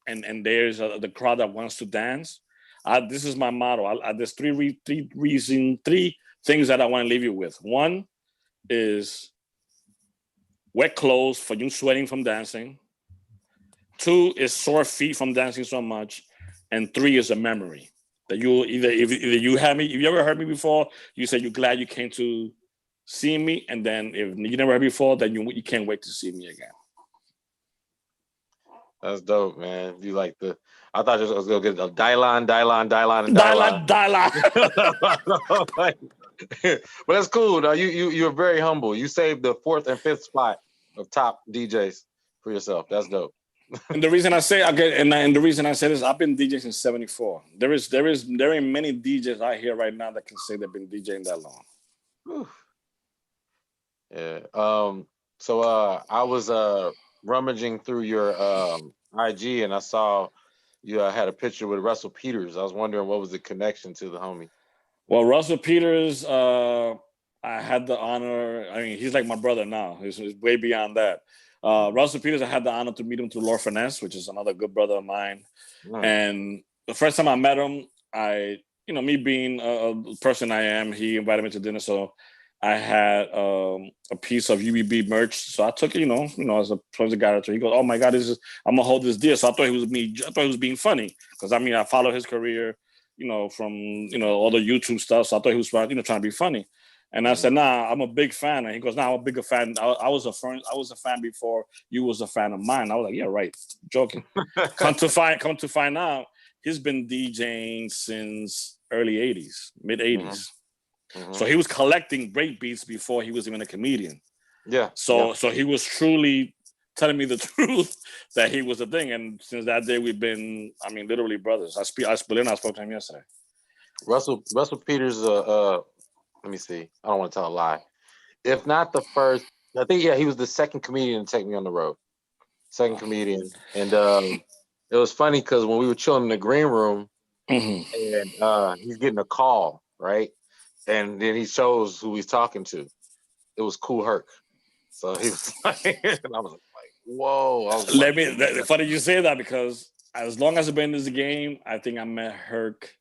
[SPEAKER 3] and there's the crowd that wants to dance, this is my motto. There's three things that I want to leave you with. One is wet clothes for you sweating from dancing. 2 is sore feet from dancing so much. And 3 is a memory that you either if you ever heard me before, you said you're glad you came to see me. And then if you never heard before, then you can't wait to see me again.
[SPEAKER 2] That's dope, man. You like I thought I was gonna get a Dylon. But that's cool. Now you're very humble. You saved the 4th and 5th spot of top DJs for yourself. That's dope.
[SPEAKER 3] And the reason I say the reason I say this, I've been DJing since '74. There ain't many DJs out here right now that can say they've been DJing that long.
[SPEAKER 2] Whew. Yeah. So I was rummaging through your IG, and I saw you had a picture with Russel Peters. I was wondering what was the connection to the homie.
[SPEAKER 3] Well, Russel Peters, I had the honor. I mean, he's like my brother now. He's way beyond that. Russel Peters, I had the honor to meet him through Lord Finesse, which is another good brother of mine. Nice. And the first time I met him, me being a person I am, he invited me to dinner. So I had a piece of UBB merch. So I took it, as a pleasure guy. He goes, "Oh my God, I'm gonna hold this deal." So I thought he was being funny because I follow his career, from all the YouTube stuff. So I thought he was trying to be funny. And I said, "Nah, I'm a big fan." And he goes, "Nah, I'm a bigger fan. I was a fan before you was a fan of mine." I was like, "Yeah, right, joking." Come to find out, he's been DJing since early '80s, mid '80s. Mm-hmm. So he was collecting BreakBeats before he was even a comedian. Yeah. So he was truly telling me the truth that he was a thing. And since that day, we've been, literally brothers. I spoke to him yesterday.
[SPEAKER 2] Russel Peters, let me see. I don't want to tell a lie. If not the first, I think, he was the second comedian to take me on the road. Second comedian. And it was funny because when we were chilling in the green room, and he's getting a call, right? And then he shows who he's talking to. It was Kool Herc. So he was like, and I was like, whoa.
[SPEAKER 3] Funny you say that because as long as I've been in this game, I think I met Herc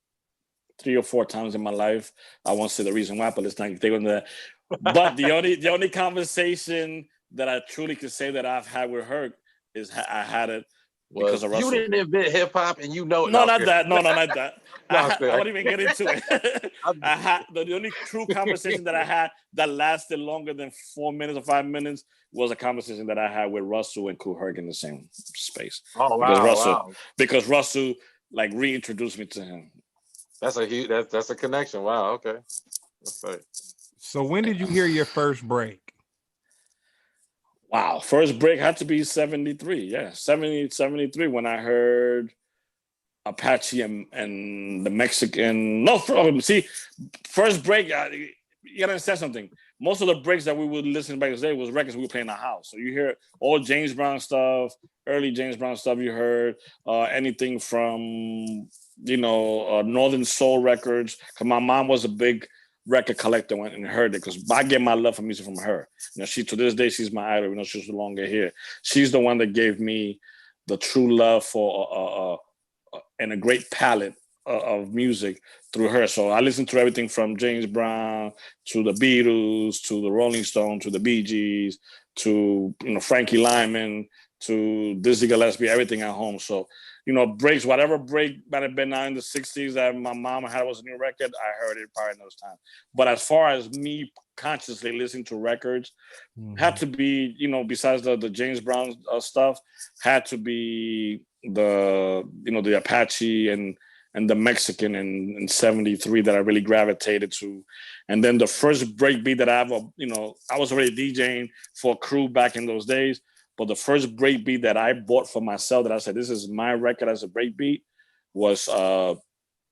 [SPEAKER 3] 3 or 4 times in my life. I won't say the reason why, but let's not take on that. But the only conversation that I truly could say that I've had with Herc is I had it because of Russell.
[SPEAKER 2] You didn't invent hip hop, and
[SPEAKER 3] No, not that. No, not that. I won't even get into it. I had the only true conversation that I had that lasted longer than 4 minutes or 5 minutes was a conversation that I had with Russell and Kool Herc in the same space.
[SPEAKER 2] Oh wow!
[SPEAKER 3] Because Russell like reintroduced me to him.
[SPEAKER 2] That's a huge. That's a connection. Wow. Okay. That's right.
[SPEAKER 1] So when did you hear your first break?
[SPEAKER 3] Wow, first break had to be 73. Yeah, 73 when I heard Apache and the Mexican. No, see, first break, you gotta understand something. Most of the breaks that we would listen back in the day was records we were playing in the house. So you hear all James Brown stuff, early James Brown stuff. You heard anything from, Northern Soul records. Because my mom was a big record collector and heard it, because I get my love for music from her. She to this day, she's my idol. She's no longer here. She's the one that gave me the true love for and a great palette of music through her. So I listened to everything from James Brown to the Beatles to the Rolling Stones to the Bee Gees to Frankie Lyman to Dizzy Gillespie, everything at home. So breaks, whatever break might have been out in the 60s that my mom had was a new record, I heard it probably in those times. But as far as me consciously listening to records, had to be, besides the James Brown stuff, had to be the Apache and the Mexican in 73 that I really gravitated to. And then the first breakbeat that I ever, I was already DJing for a crew back in those days. But the first breakbeat that I bought for myself that I said, this is my record as a breakbeat, was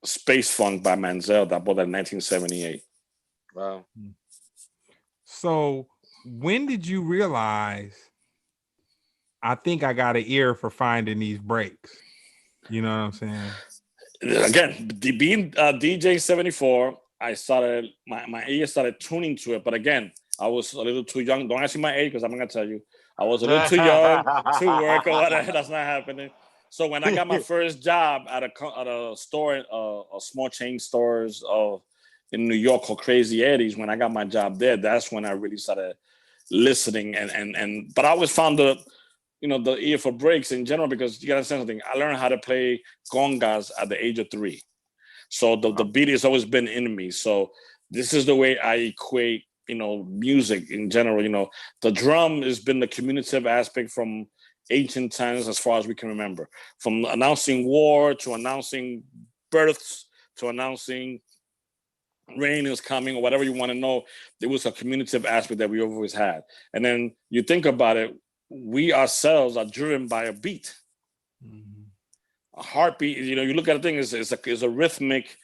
[SPEAKER 3] Space Funk by Manzel that I bought that in 1978.
[SPEAKER 2] Wow.
[SPEAKER 1] So when did you realize, I think I got an ear for finding these breaks? You know what I'm saying?
[SPEAKER 3] Again, being DJ 74, I started, my ear started tuning to it. But again, I was a little too young. Don't ask me my age, because I'm not going to tell you. I was a little too young to work or whatever. That's not happening. So when I got my first job at a store, a small chain stores in New York called Crazy Eddie's, when I got my job there, that's when I really started listening. But I always found the ear for breaks in general, because you gotta understand something. I learned how to play congas at the age of 3. So the beat has always been in me. So this is the way I equate music in general. The drum has been the communicative aspect from ancient times as far as we can remember. From announcing war to announcing births to announcing rain is coming or whatever you want to know, there was a communicative aspect that we always had. And then you think about it, we ourselves are driven by a beat. A heartbeat, you look at a thing, is a rhythmic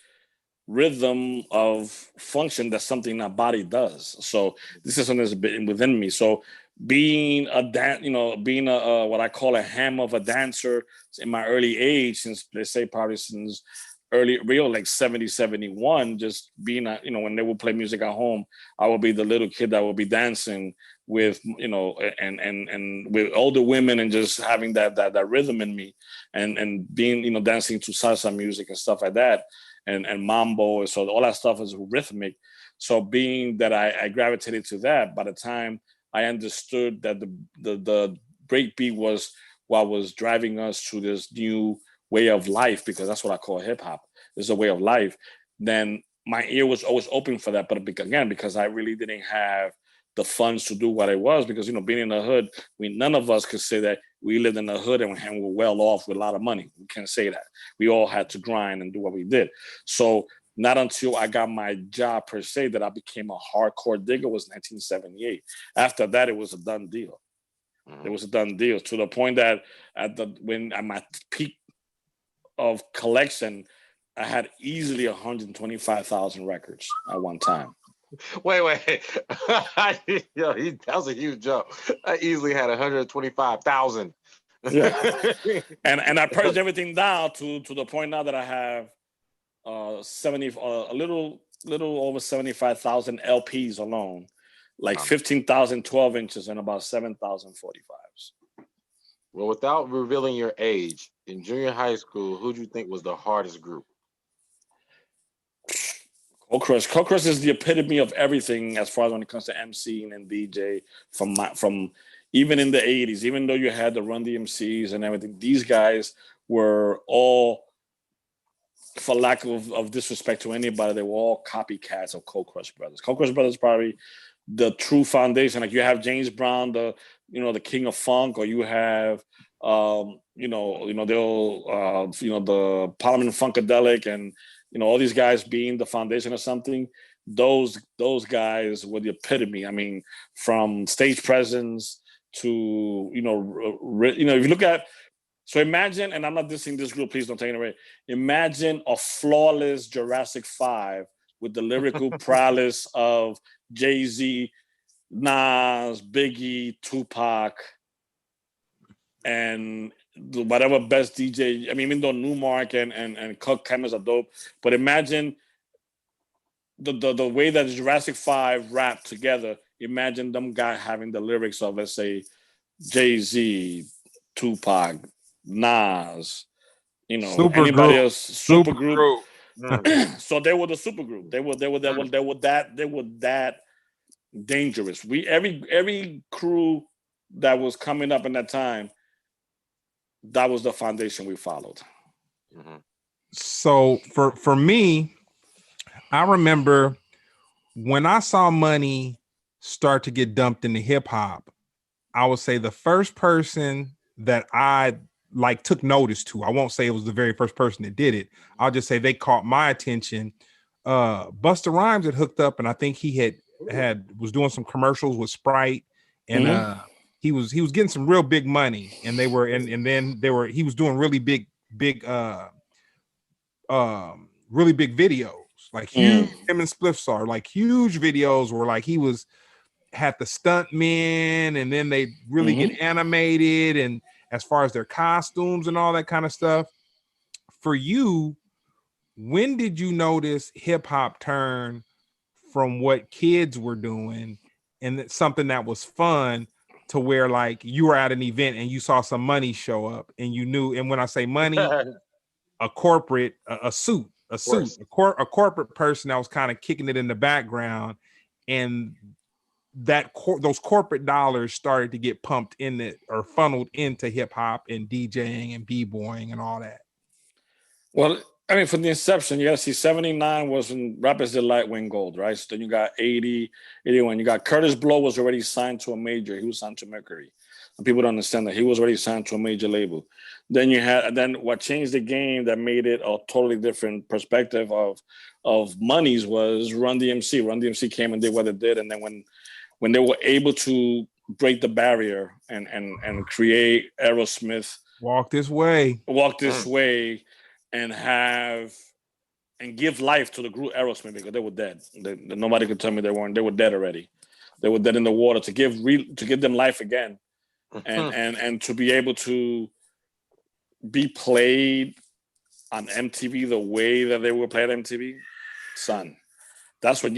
[SPEAKER 3] rhythm of function. That's something our body does. So this is something that's been within me. So being being a what I call a ham of a dancer in my early age, since they say probably since early real like 70, 71, just being when they would play music at home, I would be the little kid that would be dancing with and with older women, and just having that rhythm in me, and being dancing to salsa music and stuff like that. And mambo, so all that stuff is rhythmic. So being that I gravitated to that, by the time I understood that the breakbeat was what was driving us to this new way of life, because that's what I call hip hop. It's a way of life. Then my ear was always open for that, but again, because I really didn't have the funds to do what it was, because being in the hood, none of us could say that we lived in the hood and we're well off with a lot of money. We can't say that. We all had to grind and do what we did. So not until I got my job per se that I became a hardcore digger was 1978. After that, it was a done deal. It was a done deal, to the point that at my peak of collection, I had easily 125,000 records at one time.
[SPEAKER 2] Wait. That was a huge jump. I easily had 125,000.
[SPEAKER 3] Yeah. and I purged everything down to the point now that I have a little over 75,000 LPs alone, like 15,000 12 inches and about 7,000 45s.
[SPEAKER 2] Well, without revealing your age, in junior high school, who do you think was the hardest group?
[SPEAKER 3] Cold Crush is the epitome of everything as far as when it comes to MCing and DJ. From even in the 80s, even though you had the Run DMCs and everything, these guys were all for lack of disrespect to anybody, they were all copycats of Cold Crush Brothers. Cold Crush Brothers probably the true foundation. Like you have James Brown, the king of funk, or you have the Parliament Funkadelic, and all these guys being the foundation of something. Those guys were the epitome. I mean, from stage presence to if you look at. So imagine, and I'm not dissing this group, please don't take it away. Imagine a flawless Jurassic 5 with the lyrical prowess of Jay-Z, Nas, Biggie, Tupac, and whatever best DJ. I mean, even though Newmark and Cook Chemist are dope, but imagine the way that Jurassic 5 rap together. Imagine them guys having the lyrics of, let's say, Jay-Z, Tupac, Nas, anybody else, super group. So they were the super group. They were that dangerous. Every crew that was coming up in that time, that was the foundation we followed.
[SPEAKER 1] So for me, I remember when I saw money start to get dumped into hip hop, I would say the first person that I took notice to, I won't say it was the very first person that did it. I'll just say they caught my attention. Busta Rhymes had hooked up, and I think he was doing some commercials with Sprite, and he was getting some real big money, and he was doing really big really big videos, like huge. Him and Spliffstar, like huge videos where like he had the stunt men, and then they really get animated, and as far as their costumes and all that kind of stuff. For you, when did you notice hip hop turn from what kids were doing and it's something that was fun to where like you were at an event and you saw some money show up and you knew, and when I say money, a corporate, a suit, a corporate person that was kind of kicking it in the background, and those corporate dollars started to get pumped in it or funneled into hip hop and DJing and b-boying and all that?
[SPEAKER 3] Well, I mean, from the inception, you got to see 79 was when Rappers Delight win gold, right? So then you got 80, 81. You got Curtis Blow was already signed to a major. He was signed to Mercury. And people don't understand that he was already signed to a major label. Then what changed the game that made it a totally different perspective of monies was Run DMC. Run DMC came and did what it did. And then when they were able to break the barrier and create Aerosmith,
[SPEAKER 1] Walk This Way,
[SPEAKER 3] and give life to the group Aerosmith, because they were dead. Nobody could tell me they weren't. They were dead already. They were dead in the water. To give them life again, and to be able to be played on MTV the way that they were played on MTV, son. That's when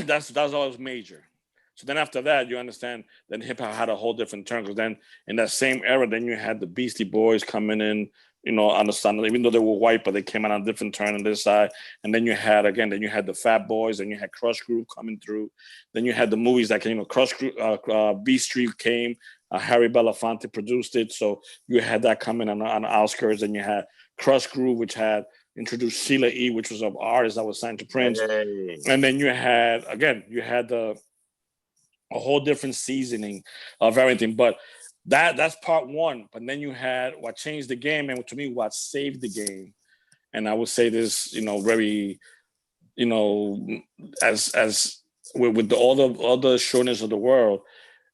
[SPEAKER 3] that's always major. So then after that, you understand then hip hop had a whole different turn, because then in that same era, then you had the Beastie Boys coming in, understand, even though they were white, but they came out on a different turn on this side. And then you had the Fat Boys, and you had Crush Groove coming through. Then you had the movies that came, Crush Groove, Beast Street came, Harry Belafonte produced it. So you had that coming on the outskirts, and you had Crush Groove, which had introduced Sheila E., which was an artist that was signed to Prince. Hey. And then you had a whole different seasoning of everything. But that's part one. But then you had what changed the game, and to me, what saved the game. And I would say this, very, as with all the shortness of the world,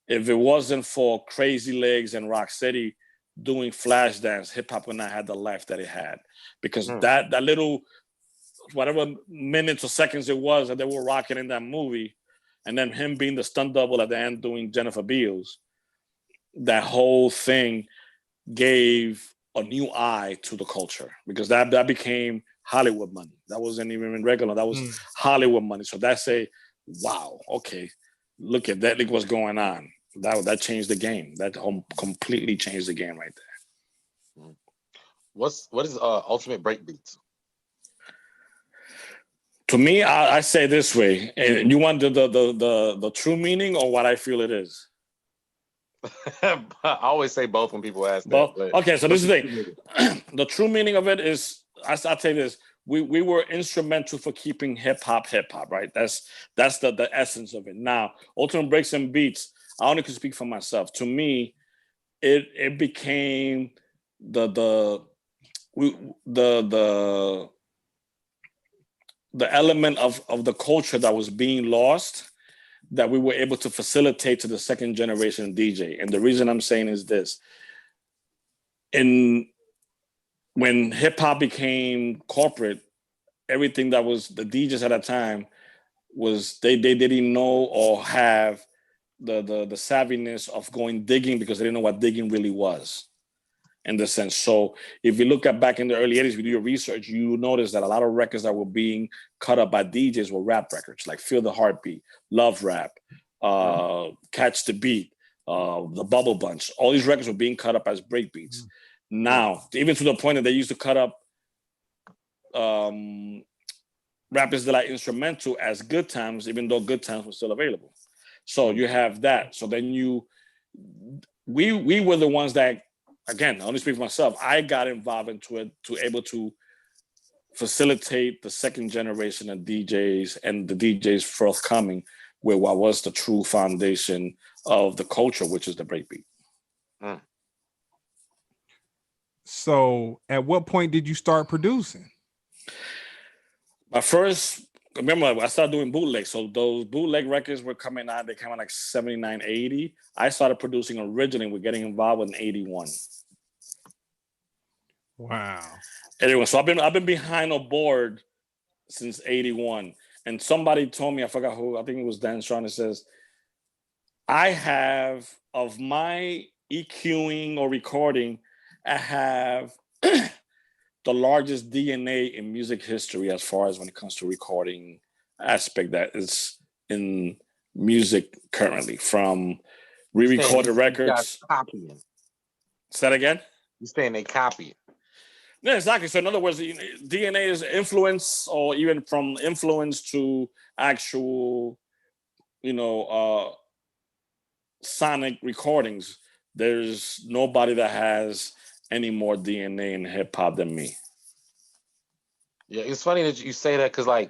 [SPEAKER 3] if it wasn't for Crazy Legs and Rocksteady doing Flashdance, hip hop would not have the life that it had, because that little whatever minutes or seconds it was that they were rocking in that movie, and then him being the stunt double at the end doing Jennifer Beals, that whole thing gave a new eye to the culture, because that became Hollywood money. That wasn't even regular. That was Hollywood money. So that's wow, okay, look at that. Look what's going on. That changed the game. That completely changed the game right there.
[SPEAKER 2] What is Ultimate Breakbeats?
[SPEAKER 3] To me, I say this way. You want the true meaning or what I feel it is?
[SPEAKER 2] I always say both when people ask
[SPEAKER 3] both.
[SPEAKER 2] that.
[SPEAKER 3] Okay, so this is the thing. The true meaning of it is I'll tell you this. We were instrumental for keeping hip hop, right? That's the essence of it. Now, Ultimate Breaks and Beats, I only can speak for myself. To me, it became the element of the culture that was being lost, that we were able to facilitate to the second generation DJ. And the reason I'm saying is this: when hip hop became corporate, everything that was the DJs at that time was they didn't know or have the savviness of going digging, because they didn't know what digging really was, in the sense. So if you look at back in the early 80s, if you do your research, you notice that a lot of records that were being cut up by DJs were rap records, like Feel the Heartbeat, Love Rap, Catch the Beat, the Bubble Bunch. All these records were being cut up as breakbeats. Now, even to the point that they used to cut up Rap Is the Light instrumental as Good Times, even though Good Times was still available. So you have that. So then we were the ones that, again, I only speak for myself, I got involved into it to able to facilitate the second generation of DJs and the DJs forthcoming with what was the true foundation of the culture, which is the breakbeat.
[SPEAKER 1] So at what point did you start producing?
[SPEAKER 3] My first, remember, I started doing bootlegs. So those bootleg records were coming out, they came out like 79, 80. I started producing originally, we're getting involved in 81.
[SPEAKER 1] Wow.
[SPEAKER 3] Anyway, so I've been behind a board since 81. And somebody told me, I forgot who, I think it was Dan Strong, that says, I have, of my EQing or recording, I have the largest DNA in music history as far as when it comes to recording aspect that is in music currently, from re-recorded records.
[SPEAKER 2] Copying.
[SPEAKER 3] Say that again?
[SPEAKER 2] You're saying they copy it.
[SPEAKER 3] Yeah, exactly. So in other words, DNA is influence, or even from influence to actual, sonic recordings. There's nobody that has any more DNA in hip hop than me.
[SPEAKER 2] Yeah, it's funny that you say that, because like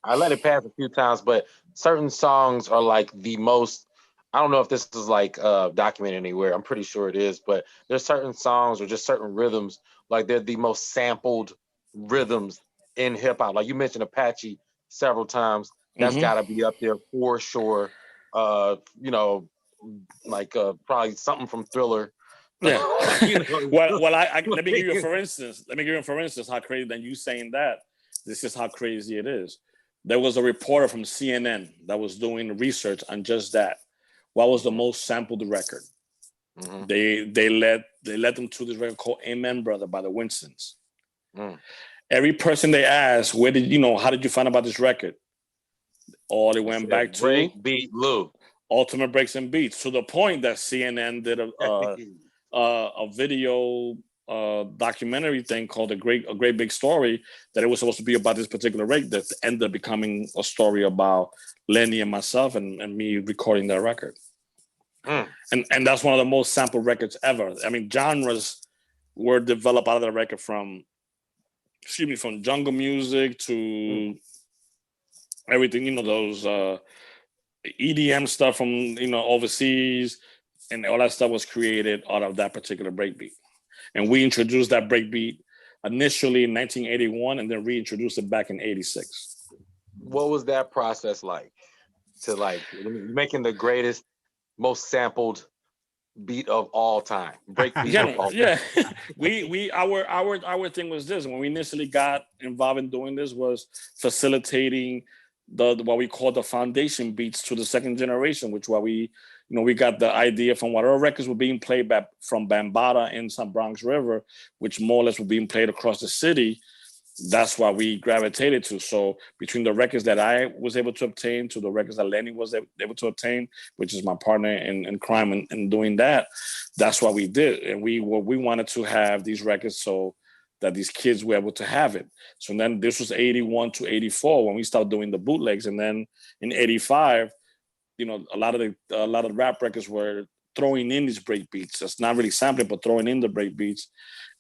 [SPEAKER 2] I let it pass a few times, but certain songs are like the most. I don't know if this is like documented anywhere. I'm pretty sure it is, but there's certain songs or just certain rhythms, like they're the most sampled rhythms in hip hop. Like you mentioned Apache several times. That's got to be up there for sure. Probably something from Thriller.
[SPEAKER 3] Yeah. Well, let me give you for instance. How crazy. Then you saying that, this is how crazy it is. There was a reporter from CNN that was doing research on just that. What was the most sampled record? They led them to this record called Amen Brother by the Winstons. Every person they asked, how did you find about this record? All they went back to
[SPEAKER 2] BreakBeat Lou.
[SPEAKER 3] Ultimate Breaks and Beats, to the point that CNN did a video documentary thing called a great big story, that it was supposed to be about this particular record, that ended up becoming a story about Lenny and myself and me recording that record. And that's one of the most sampled records ever. I mean, genres were developed out of the record from jungle music to everything, those EDM stuff from overseas, and all that stuff was created out of that particular breakbeat. And we introduced that breakbeat initially in 1981, and then reintroduced it back in 86.
[SPEAKER 2] What was that process like, to making the greatest, most sampled beat of all time? Breakbeat.
[SPEAKER 3] Yeah. Our thing was this: when we initially got involved in doing this, was facilitating what we call the foundation beats to the second generation, which we got the idea from whatever records were being played from Bambaataa in some Bronx River, which more or less were being played across the city. That's why we gravitated to. So between the records that I was able to obtain to the records that Lenny was able to obtain, which is my partner in crime in doing that, that's what we did. And we wanted to have these records so that these kids were able to have it. So then this was 81 to 84 when we started doing the bootlegs. And then in 85, a lot of rap records were throwing in these break beats. It's not really sampling, but throwing in the break beats.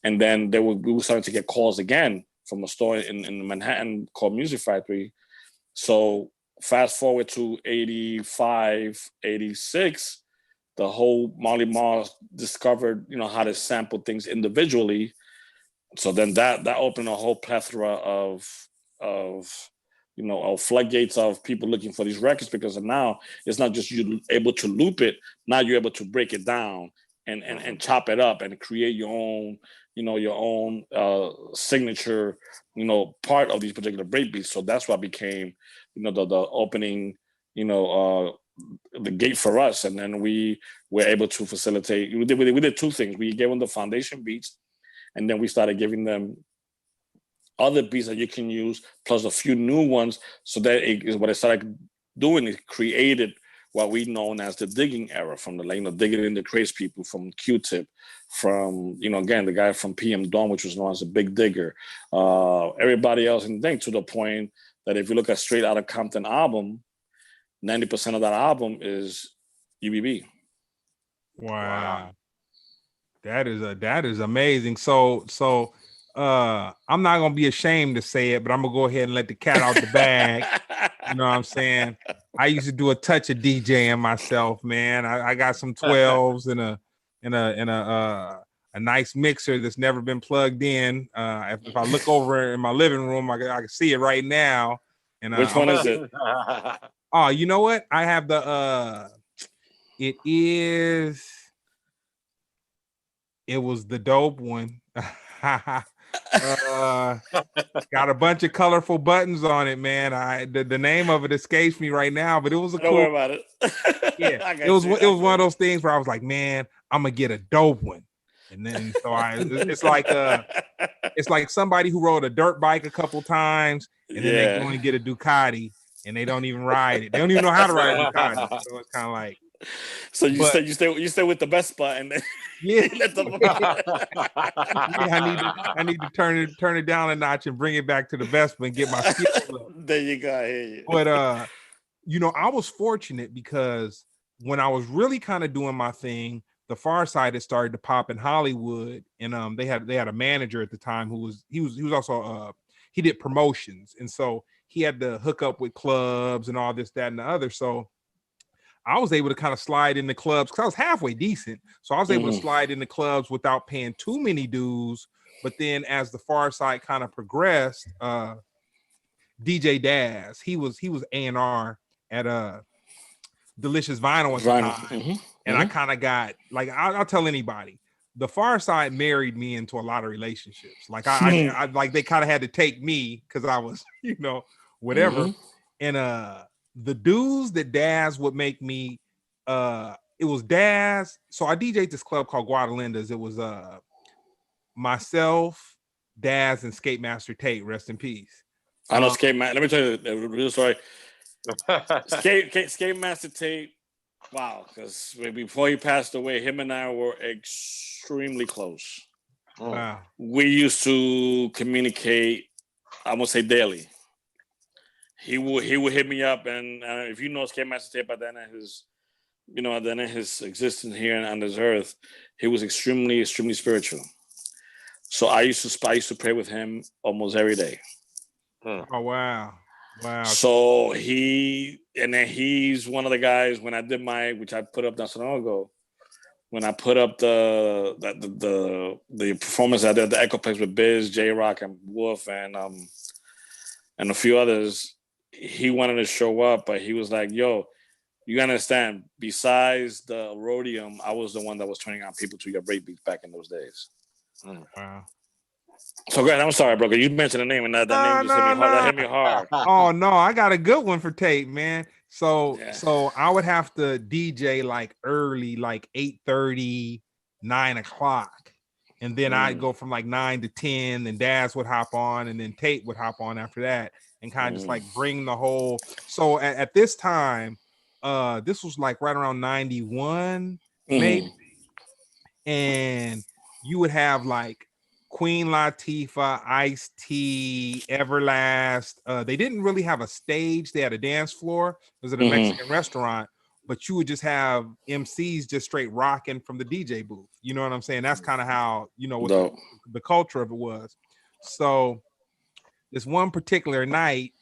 [SPEAKER 3] And then we were starting to get calls again from a store in Manhattan called Music Factory. So fast forward to 85, 86, the whole Marley Marl discovered, how to sample things individually. So then that opened a whole plethora of floodgates of people looking for these records, because now it's not just you able to loop it. Now you're able to break it down and chop it up and create your own, signature, part of these particular breakbeats. So that's what became, the opening, the gate for us. And then we were able to facilitate. We did two things. We gave them the foundation beats, and then we started giving them other beats that you can use, plus a few new ones. So that what I started doing is created what we known as the digging era, from the digging in the craze people, from Q-Tip, from again the guy from PM Dawn, which was known as a big digger, everybody else, and then to the point that if you look at Straight Outta Compton album, 90% of that album is UBB.
[SPEAKER 1] Wow. That is amazing. So I'm not gonna be ashamed to say it, but I'm gonna go ahead and let the cat out the bag. You know what I'm saying? I used to do a touch of DJing myself, man. I got some 12s and a nice mixer that's never been plugged in. If I look over in my living room, I can see it right now. And
[SPEAKER 3] which one is it?
[SPEAKER 1] Oh, you know what? I have it was the dope one. Got a bunch of colorful buttons on it, man. The name of it escapes me right now, but it was a
[SPEAKER 3] Don't worry about it.
[SPEAKER 1] Yeah, it was one of those things where I was like, man, I'm gonna get a dope one. And then it's like somebody who rode a dirt bike a couple times and then they go and get a Ducati and they don't even ride it. They don't even know how to ride a Ducati. So it's kind of like,
[SPEAKER 3] so you stay with the best spot, and then let them
[SPEAKER 1] I need to turn it down a notch and bring it back to the best and get my skills up.
[SPEAKER 3] There you go. I hear you.
[SPEAKER 1] But I was fortunate because when I was really kind of doing my thing, the Pharcyde had started to pop in Hollywood, and they had a manager at the time who was also he did promotions, and so he had to hook up with clubs and all this, that, and the other. So I was able to kind of slide in the clubs because I was halfway decent. So I was able to slide in the clubs without paying too many dues. But then as the Pharcyde kind of progressed, DJ Daz, he was A&R at Delicious Vinyl at the time. And I kind of got, like, I'll tell anybody, the Pharcyde married me into a lot of relationships. Like I like they kind of had to take me because I was, whatever. And the dudes that Daz would make me, it was Daz. So I DJ'd this club called Guadalinda's. It was myself, Daz, and Skate Master Tate. Rest in peace.
[SPEAKER 3] I know Skate Master. Let me tell you the real story. Skate Master Tate. Wow, because before he passed away, him and I were extremely close.
[SPEAKER 1] Wow.
[SPEAKER 3] We used to communicate, I'm gonna say daily. He would hit me up, and if you know Skate Master Tate, by then in his existence here on this earth, he was extremely, extremely spiritual. So I used to pray with him almost every day.
[SPEAKER 1] Oh wow. Wow.
[SPEAKER 3] So he's one of the guys when I did which I put up not so long ago, when I put up the performance I did at the Echoplex with Biz, J-Rock, and Wolf, and a few others, he wanted to show up, but he was like, yo, you understand, besides the Rhodium, I was the one that was turning out people to your breakbeats back in those days.
[SPEAKER 1] Wow.
[SPEAKER 3] So go ahead. I'm sorry, bro. You mentioned the name, and that name just hit me hard. That hit me hard.
[SPEAKER 1] Oh no, I got a good one for Tate, man. So I would have to DJ like early, like 8:30, 9 o'clock, and then I'd go from like 9 to 10. Then Daz would hop on, and then Tate would hop on after that, and kind of just like bring the whole. So at this time, this was like right around 91, maybe, and you would have like Queen Latifah, Ice-T, Everlast. They didn't really have a stage. They had a dance floor. It was at a Mexican restaurant, but you would just have MCs just straight rocking from the DJ booth. You know what I'm saying? That's kind of how, what the culture of it was. So this one particular night,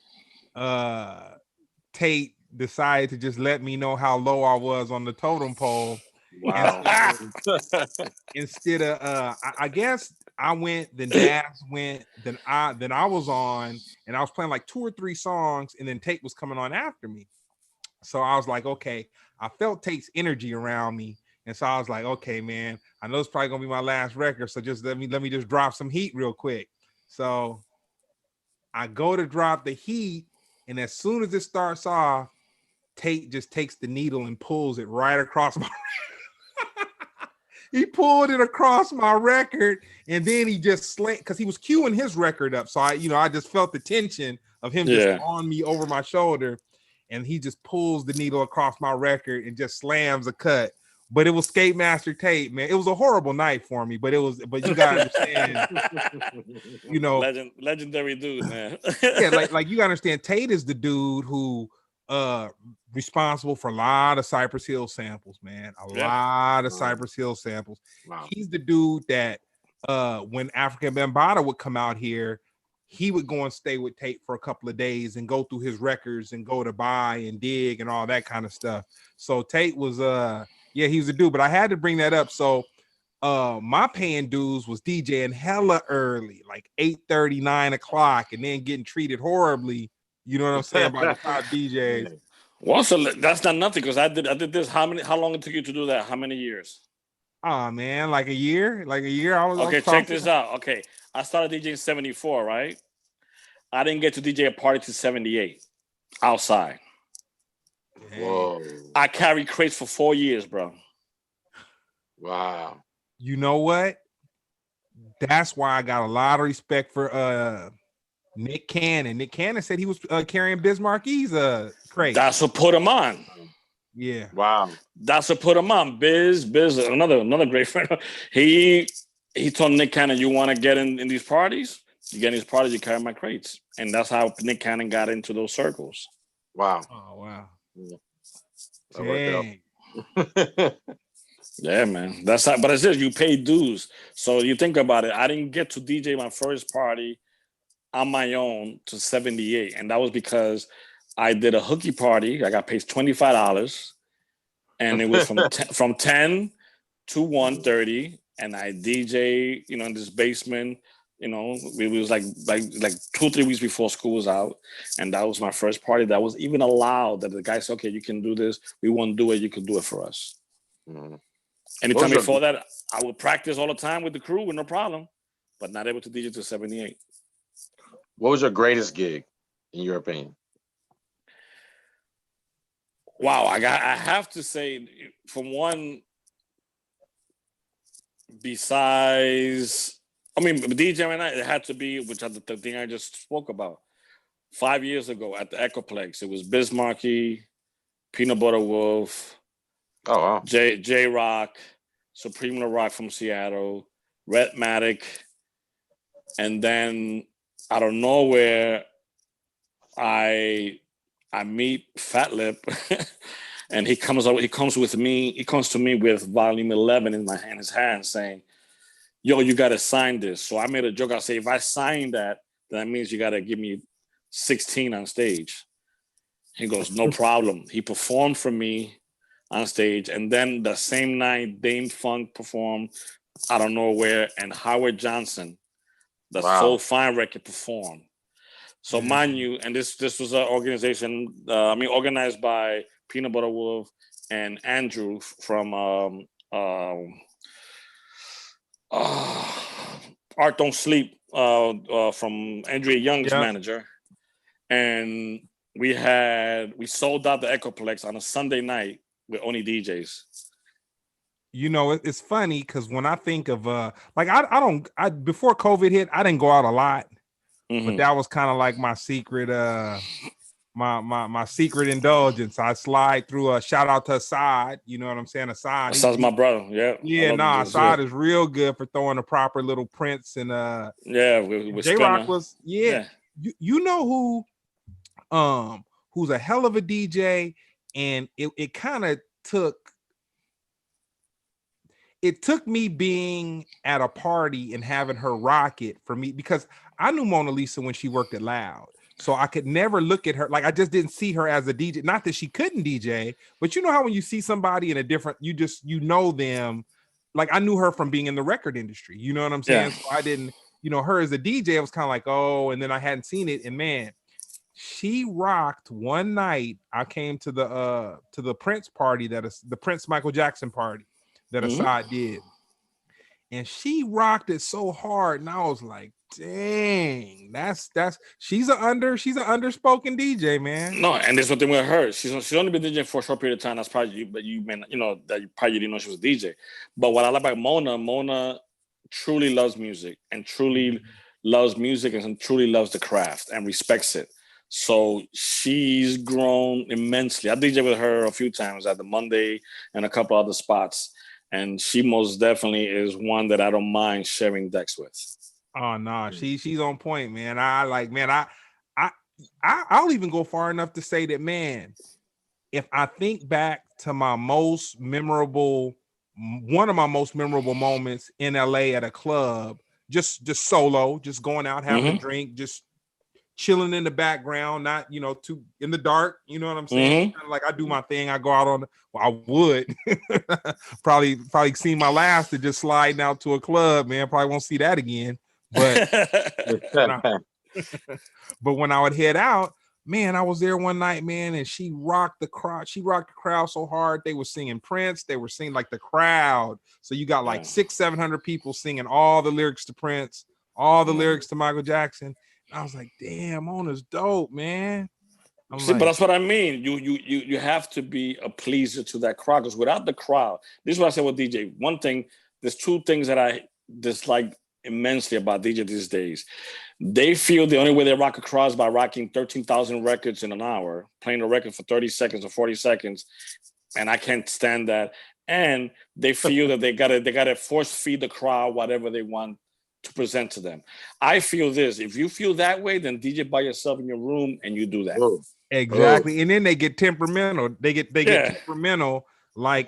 [SPEAKER 1] Tate decided to just let me know how low I was on the totem pole.
[SPEAKER 2] Wow.
[SPEAKER 1] Instead of I guess I went, then Daz went, then I was on, and I was playing like 2 or 3 songs, and then Tate was coming on after me. So I was like, okay, I felt Tate's energy around me. And so I was like, okay, man, I know it's probably gonna be my last record. So just let me just drop some heat real quick. So I go to drop the heat, and as soon as it starts off, Tate just takes the needle and pulls it right across my he pulled it across my record, and then he just slammed, because he was queuing his record up. So I just felt the tension of him just on me over my shoulder, and he just pulls the needle across my record and just slams a cut. But it was Skate Master Tate, man. It was a horrible night for me, but you gotta understand,
[SPEAKER 3] legendary dude, man.
[SPEAKER 1] Yeah, like you gotta understand, Tate is the dude who responsible for a lot of Cypress Hill samples, man. A lot of Cypress Hill samples. Wow. He's the dude that when African Bambaataa would come out here, he would go and stay with Tate for a couple of days and go through his records and go to buy and dig and all that kind of stuff. So Tate was he was a dude, but I had to bring that up. So my paying dues was DJing hella early, like 8:30, 9 o'clock, and then getting treated horribly. You know what I'm saying, by the top DJs.
[SPEAKER 3] Well, so that's not nothing, because I did this. How long it took you to do that? How many years?
[SPEAKER 1] Oh man, like a year. I was
[SPEAKER 3] check this out. Okay, I started DJing in 74, right? I didn't get to DJ a party to 78 outside.
[SPEAKER 2] Whoa.
[SPEAKER 3] I carried crates for 4 years, bro.
[SPEAKER 2] Wow.
[SPEAKER 1] You know what? That's why I got a lot of respect for Nick Cannon. Nick Cannon said he was carrying Biz Marquis's crate.
[SPEAKER 3] That's what put him on.
[SPEAKER 1] Yeah.
[SPEAKER 2] Wow.
[SPEAKER 3] That's what put him on. Biz, another great friend. He told Nick Cannon, you want to get in these parties? You get in these parties, you carry my crates. And that's how Nick Cannon got into those circles.
[SPEAKER 2] Wow.
[SPEAKER 1] Oh, wow.
[SPEAKER 2] Dang.
[SPEAKER 3] Yeah, man. That's how, but it's just, you pay dues. So you think about it. I didn't get to DJ my first party on my own to 78. And that was because I did a hooky party. I got paid $25. And it was from 10 to 1:30. And I DJ, in this basement. It was like 2 or 3 weeks before school was out. And that was my first party that was even allowed, that the guy said, okay, you can do this. We won't do it. You can do it for us. Mm-hmm. Anytime before that, I would practice all the time with the crew with no problem, but not able to DJ to 78.
[SPEAKER 2] What was your greatest gig, in your opinion?
[SPEAKER 3] Wow, I have to say, from one, besides, DJ right now, it had to be, which is the thing I just spoke about. 5 years ago at the Echoplex, it was Biz Markie, Peanut Butter Wolf,
[SPEAKER 2] oh wow,
[SPEAKER 3] J Rock, Supreme La Rock from Seattle, Redmatic, and then out of nowhere, I meet Fat Lip, and he comes to me with volume 11 in his hand, saying, yo, you got to sign this. So I made a joke. I say, if I sign that, then that means you got to give me 16 on stage. He goes, no problem. He performed for me on stage. And then the same night, Dame Funk performed out of nowhere, and Howard Johnson, the Soul Fine record, performed. So mind you, and this was an organization, organized by Peanut Butter Wolf and Andrew from Art Don't Sleep, from Andrea Young's manager. And we sold out the Echoplex on a Sunday night with only DJs.
[SPEAKER 1] It's funny because when I think of before COVID hit, I didn't go out a lot, but that was kind of like my secret my secret indulgence. I slide through a shout out to Assad. You know what I'm saying?
[SPEAKER 3] Assad's my brother. Yeah.
[SPEAKER 1] Assad is real good for throwing the proper little prints and J Rock was you know who's a hell of a DJ, and it kind of took me being at a party and having her rock it for me, because I knew Mona Lisa when she worked at Loud. So I could never look at her. Like, I just didn't see her as a DJ. Not that she couldn't DJ, but you know how when you see somebody in a different, you know them. Like, I knew her from being in the record industry. You know what I'm saying?
[SPEAKER 3] Yeah.
[SPEAKER 1] So I didn't, her as a DJ, I was kind of like, oh, and then I hadn't seen it. And man, she rocked one night. I came to the Prince party the Prince Michael Jackson party that Assad did. And she rocked it so hard. And I was like, dang, she's an underspoken DJ, man.
[SPEAKER 3] No, and there's something with her. She's only been DJing for a short period of time. That's probably you, but you may not, that you probably didn't know she was a DJ. But what I like about Mona truly loves music and truly loves the craft and respects it. So she's grown immensely. I DJ with her a few times at the Monday and a couple other spots. And she most definitely is one that I don't mind sharing decks with.
[SPEAKER 1] Oh no, she's on point, man. I'll even go far enough to say that, man, if I think back to one of my most memorable moments in LA at a club, just solo, just going out, having a drink, just chilling in the background, not too in the dark, you know what I'm saying? Kind of like I do my thing, I go out I would probably seen my last to just sliding out to a club, man. Probably won't see that again. But but when I would head out, man, I was there one night, man, and she rocked the crowd. She rocked the crowd so hard. They were singing Prince. They were singing like the crowd. So you got like 600-700 people singing all the lyrics to Prince, all the lyrics to Michael Jackson. I was like, damn, Mona's dope, man.
[SPEAKER 3] But that's what I mean. You have to be a pleaser to that crowd, because without the crowd, this is what I said with DJ. One thing, there's two things that I dislike immensely about DJ these days. They feel the only way they rock a crowd is by rocking 13,000 records in an hour, playing a record for 30 seconds or 40 seconds, and I can't stand that. And they feel that they gotta force feed the crowd whatever they want to present to them. I feel this. If you feel that way, then DJ by yourself in your room and you do that.
[SPEAKER 1] Exactly. And then they get temperamental. They get temperamental, like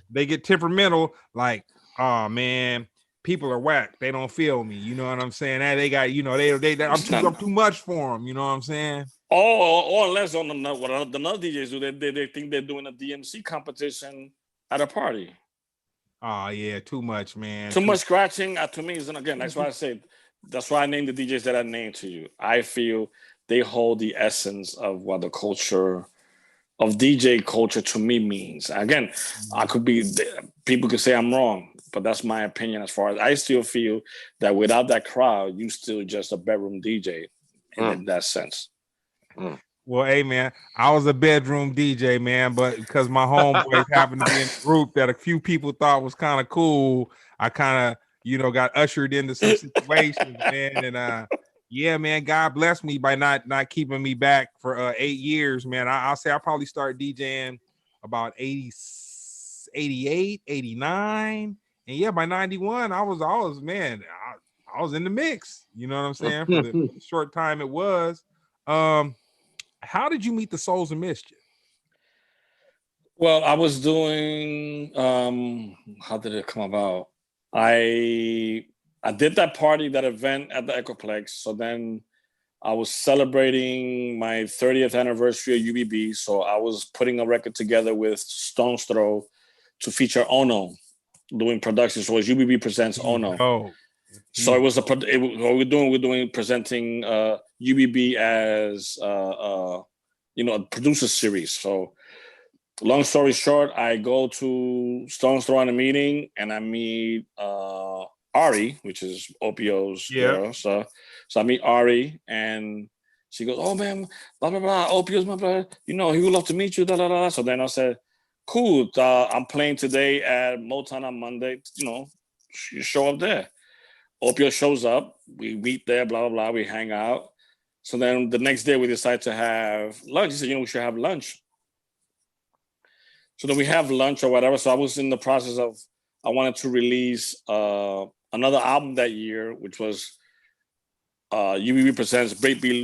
[SPEAKER 1] they get temperamental, like, oh man, people are whack. They don't feel me. You know what I'm saying? That they got, I'm too much for them. You know what I'm saying?
[SPEAKER 3] Or unless what the other DJs do, they think they're doing a DMC competition at a party.
[SPEAKER 1] Oh yeah, too much, man.
[SPEAKER 3] Too much scratching. To me, is again. That's why I say. That's why I named the DJs that I named to you. I feel they hold the essence of what the culture of DJ culture to me means. Again, people could say I'm wrong, but that's my opinion. As far as I still feel that without that crowd, you still just a bedroom DJ in that sense.
[SPEAKER 1] Well, hey man, I was a bedroom DJ, man, but because my homeboys happened to be in a group that a few people thought was kind of cool, I kind of, got ushered into some situations, man. And yeah, man, God bless me by not keeping me back for 8 years, man. I'll say I probably started DJing about 88, 89, and yeah, by 91, I was in the mix. You know what I'm saying? For the short time it was. How did you meet the Souls of Mischief?
[SPEAKER 3] Well, I was doing, how did it come about? I did that event at the Echoplex. So then I was celebrating my 30th anniversary of UBB. So I was putting a record together with Stone's Throw to feature Ono doing production. So it was UBB Presents Ono.
[SPEAKER 1] Oh.
[SPEAKER 3] So it was what we're doing presenting UBB as a producer series. So long story short, I go to Stone's Throw in a meeting and I meet Ari, which is Opio's girl. So I meet Ari and she goes, "Oh man, blah blah blah, Opio's my brother. He would love to meet you." Da, da, da. So then I said, "Cool, I'm playing today at Motown on Monday. You show up there." Opio shows up, we meet there, blah, blah, blah, we hang out. So then the next day we decide to have lunch. He said, we should have lunch. So then we have lunch or whatever. So I was in the process of, I wanted to release another album that year, which was UBB Presents BreakBeat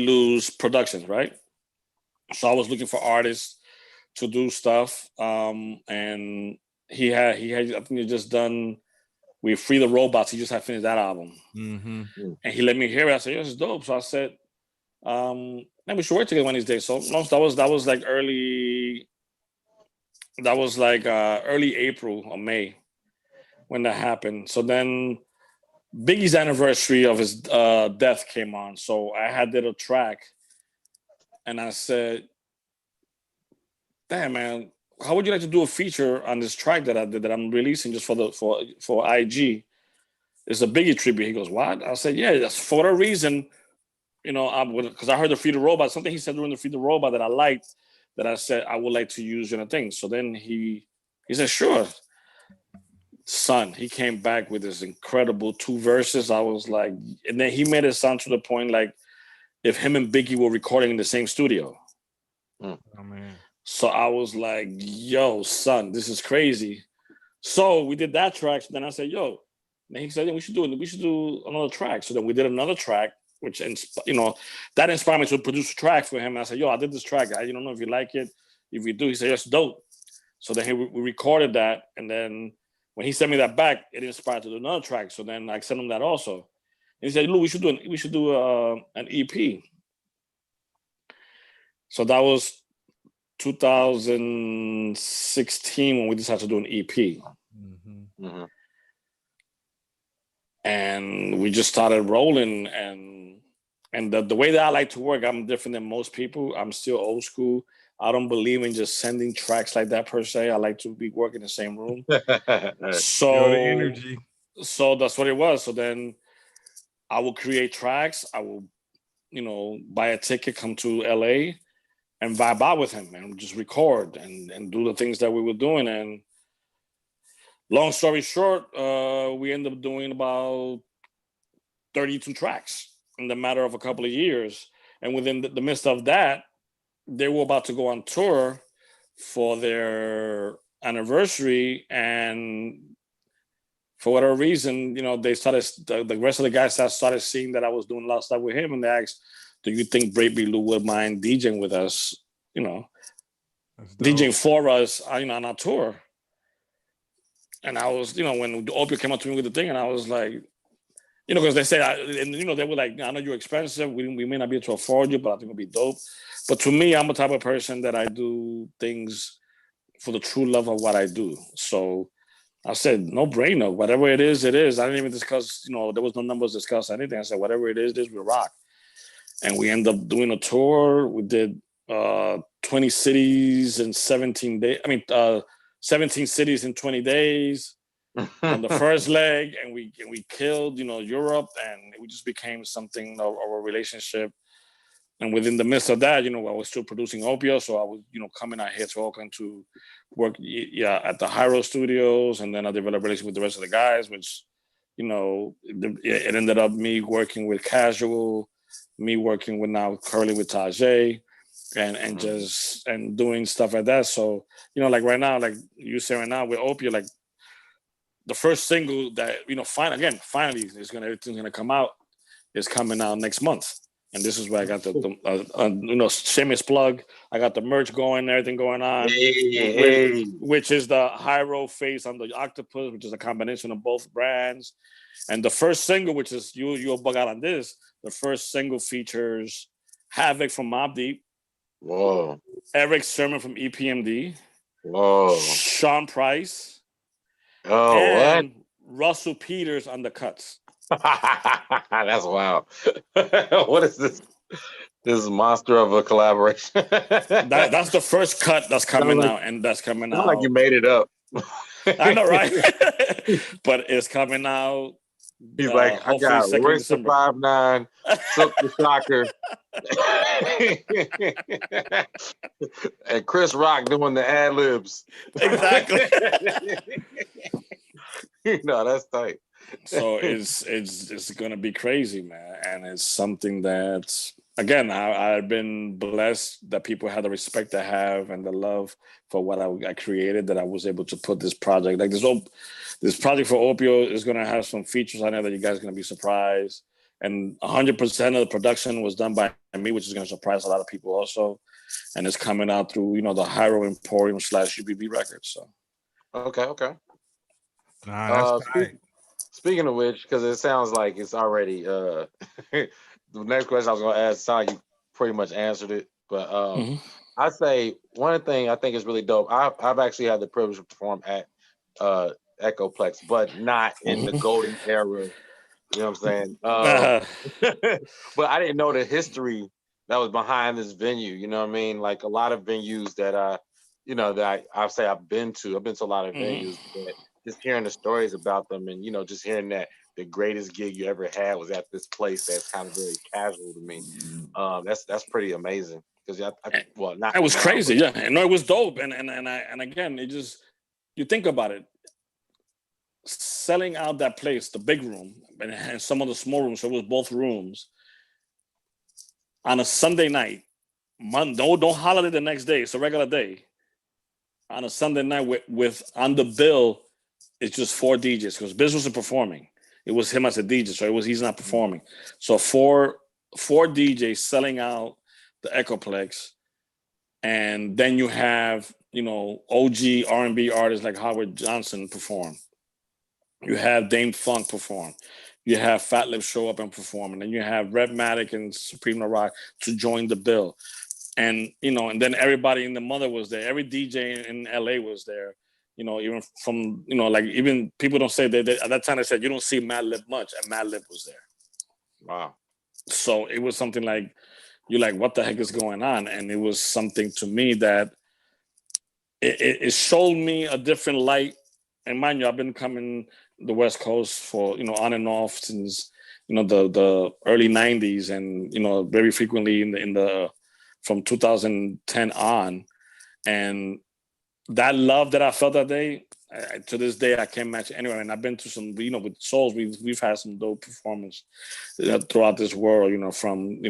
[SPEAKER 3] Lou's Productions, right? So I was looking for artists to do stuff. And he had I think he just done We Free the Robots. He just had finished that album,
[SPEAKER 1] Mm-hmm.
[SPEAKER 3] and he let me hear it. I said, "Yeah, it's dope." So I said, "Man, we should work together one of these days." So that was like early. That was like early April or May when that happened. So then Biggie's anniversary of his death came on. So I did a track, and I said, "Damn, man, how would you like to do a feature on this track that I did that I'm releasing just for IG? It's a Biggie tribute." He goes, "What?" I said, "Yeah, that's for whatever reason, you know, because I heard the Free the Robot, something he said during the Free the Robot that I liked, that I said I would like to use in a thing." So then he said, "Sure." Son, he came back with this incredible 2 verses. I was like, and then he made it sound to the point like if him and Biggie were recording in the same studio.
[SPEAKER 1] Oh man.
[SPEAKER 3] So I was like, yo, son, this is crazy. So we did that track. So then I said, yo, and he said, yeah, we should do another track. So then we did another track, which, you know, that inspired me to produce a track for him. And I said, yo, I did this track. I don't know if you like it. If you do, he said, yes, dope. So then we recorded that. And then when he sent me that back, it inspired to do another track. So then I sent him that also. And he said, Lou, we should do an EP. So that was 2016 when we decided to do an EP.
[SPEAKER 1] Mm-hmm.
[SPEAKER 2] Mm-hmm.
[SPEAKER 3] And we just started rolling. And the way that I like to work, I'm different than most people. I'm still old school. I don't believe in just sending tracks like that per se. I like to be working in the same room. So
[SPEAKER 1] the energy.
[SPEAKER 3] So that's what it was. So then I will create tracks. I will, you know, buy a ticket, come to LA and vibe out with him and just record and do the things that we were doing. And long story short, we ended up doing about 32 tracks in the matter of a couple of years. And within the midst of that, they were about to go on tour for their anniversary. And for whatever reason, you know, they started, the rest of the guys started seeing that I was doing a lot of stuff with him. And they asked, do you think BreakBeat Lou would mind DJing with us, you know, DJing for us, you know, on our tour? And I was, you know, when Opio came up to me with the thing, and I was like, you know, because they said, and you know, they were like, I know you're expensive. We may not be able to afford you, but I think it'll be dope. But to me, I'm the type of person that I do things for the true love of what I do. So I said, no brainer. Whatever it is, it is. I didn't even discuss, you know, there was no numbers discussed, anything. I said, whatever it is, we rock. And we ended up doing a tour. We did 20 cities in 17 days. 17 cities in 20 days. On the first leg, and we killed, you know, Europe, and we just became something of a relationship. And within the midst of that, you know, I was still producing Opio, so I was, you know, coming out here to Oakland to work, at the Hyro Studios, and then I developed a relationship with the rest of the guys, which, you know, it ended up me working with Casual, me working with now currently with Tajay, and just and doing stuff like that. So, you know, like right now, like you say right now with Opio, like the first single that, you know, finally everything's gonna come out, is coming out next month. And this is where I got the you know, shameless plug. I got the merch going, everything going on, which is the Hyro face on the octopus, which is a combination of both brands. And the first single, which is you'll bug out on this, the first single features Havoc from Mobb Deep.
[SPEAKER 2] Whoa.
[SPEAKER 3] Eric Sermon from EPMD.
[SPEAKER 2] Whoa.
[SPEAKER 3] Sean Price.
[SPEAKER 2] Oh,
[SPEAKER 3] and what? Russel Peters on the cuts.
[SPEAKER 2] That's wild. What is this? This monster of a collaboration.
[SPEAKER 3] That's the first cut that's coming out, and that's coming out.
[SPEAKER 2] Like you made it up.
[SPEAKER 3] I know, right? But it's coming out.
[SPEAKER 2] He's like, I got Royce the 5'9", Silk the Shocker, and Chris Rock doing the ad libs.
[SPEAKER 3] Exactly.
[SPEAKER 2] No, that's tight.
[SPEAKER 3] So it's gonna be crazy, man, and it's something that, again, I've been blessed that people have the respect I have and the love for what I created, that I was able to put this project, like this project for Opio is going to have some features on there that you guys are going to be surprised. And 100% of the production was done by me, which is going to surprise a lot of people also. And it's coming out through, you know, the Hyro Emporium / UBB Records. So.
[SPEAKER 2] Okay.
[SPEAKER 1] Nah, that's tight.
[SPEAKER 2] Speaking of which, because it sounds like it's already the next question I was gonna ask, sound like you pretty much answered it. But I say one thing I think is really dope. I've actually had the privilege to perform at Echoplex, but not in the golden era. You know what I'm saying? But I didn't know the history that was behind this venue. You know what I mean? Like a lot of venues that I say I've been to. I've been to a lot of venues, but just hearing the stories about them, and just hearing that the greatest gig you ever had was at this place that's kind of very casual to me. That's pretty amazing because well, not
[SPEAKER 3] it was
[SPEAKER 2] now,
[SPEAKER 3] crazy,
[SPEAKER 2] but,
[SPEAKER 3] yeah. No, it was dope, and again, it just you think about it, selling out that place, the big room, and some of the small rooms. So it was both rooms on a Sunday night. Don't holiday the next day. It's a regular day. On a Sunday night with on the bill, it's just 4 DJs because Biz wasn't performing. It was him as a DJ, so he's not performing. So four DJs selling out the Echoplex, and then you have OG R&B artists like Howard Johnson perform. You have Dame Funk perform. You have Fat Lip show up and perform, and then you have Redmatic and Supreme Rock to join the bill. And and then everybody in the mother was there. Every DJ in LA was there. Even from like even people don't say that at that time. They said you don't see Madlib much, and Madlib was there.
[SPEAKER 2] Wow.
[SPEAKER 3] So it was something like you're like, what the heck is going on? And it was something to me that it showed me a different light. And mind you, I've been coming the West Coast for on and off since the early '90s, and very frequently in the from 2010 on, and that love that I felt that day, to this day I can't match anywhere. And I've been to some, with Souls, we've had some dope performance throughout this world, from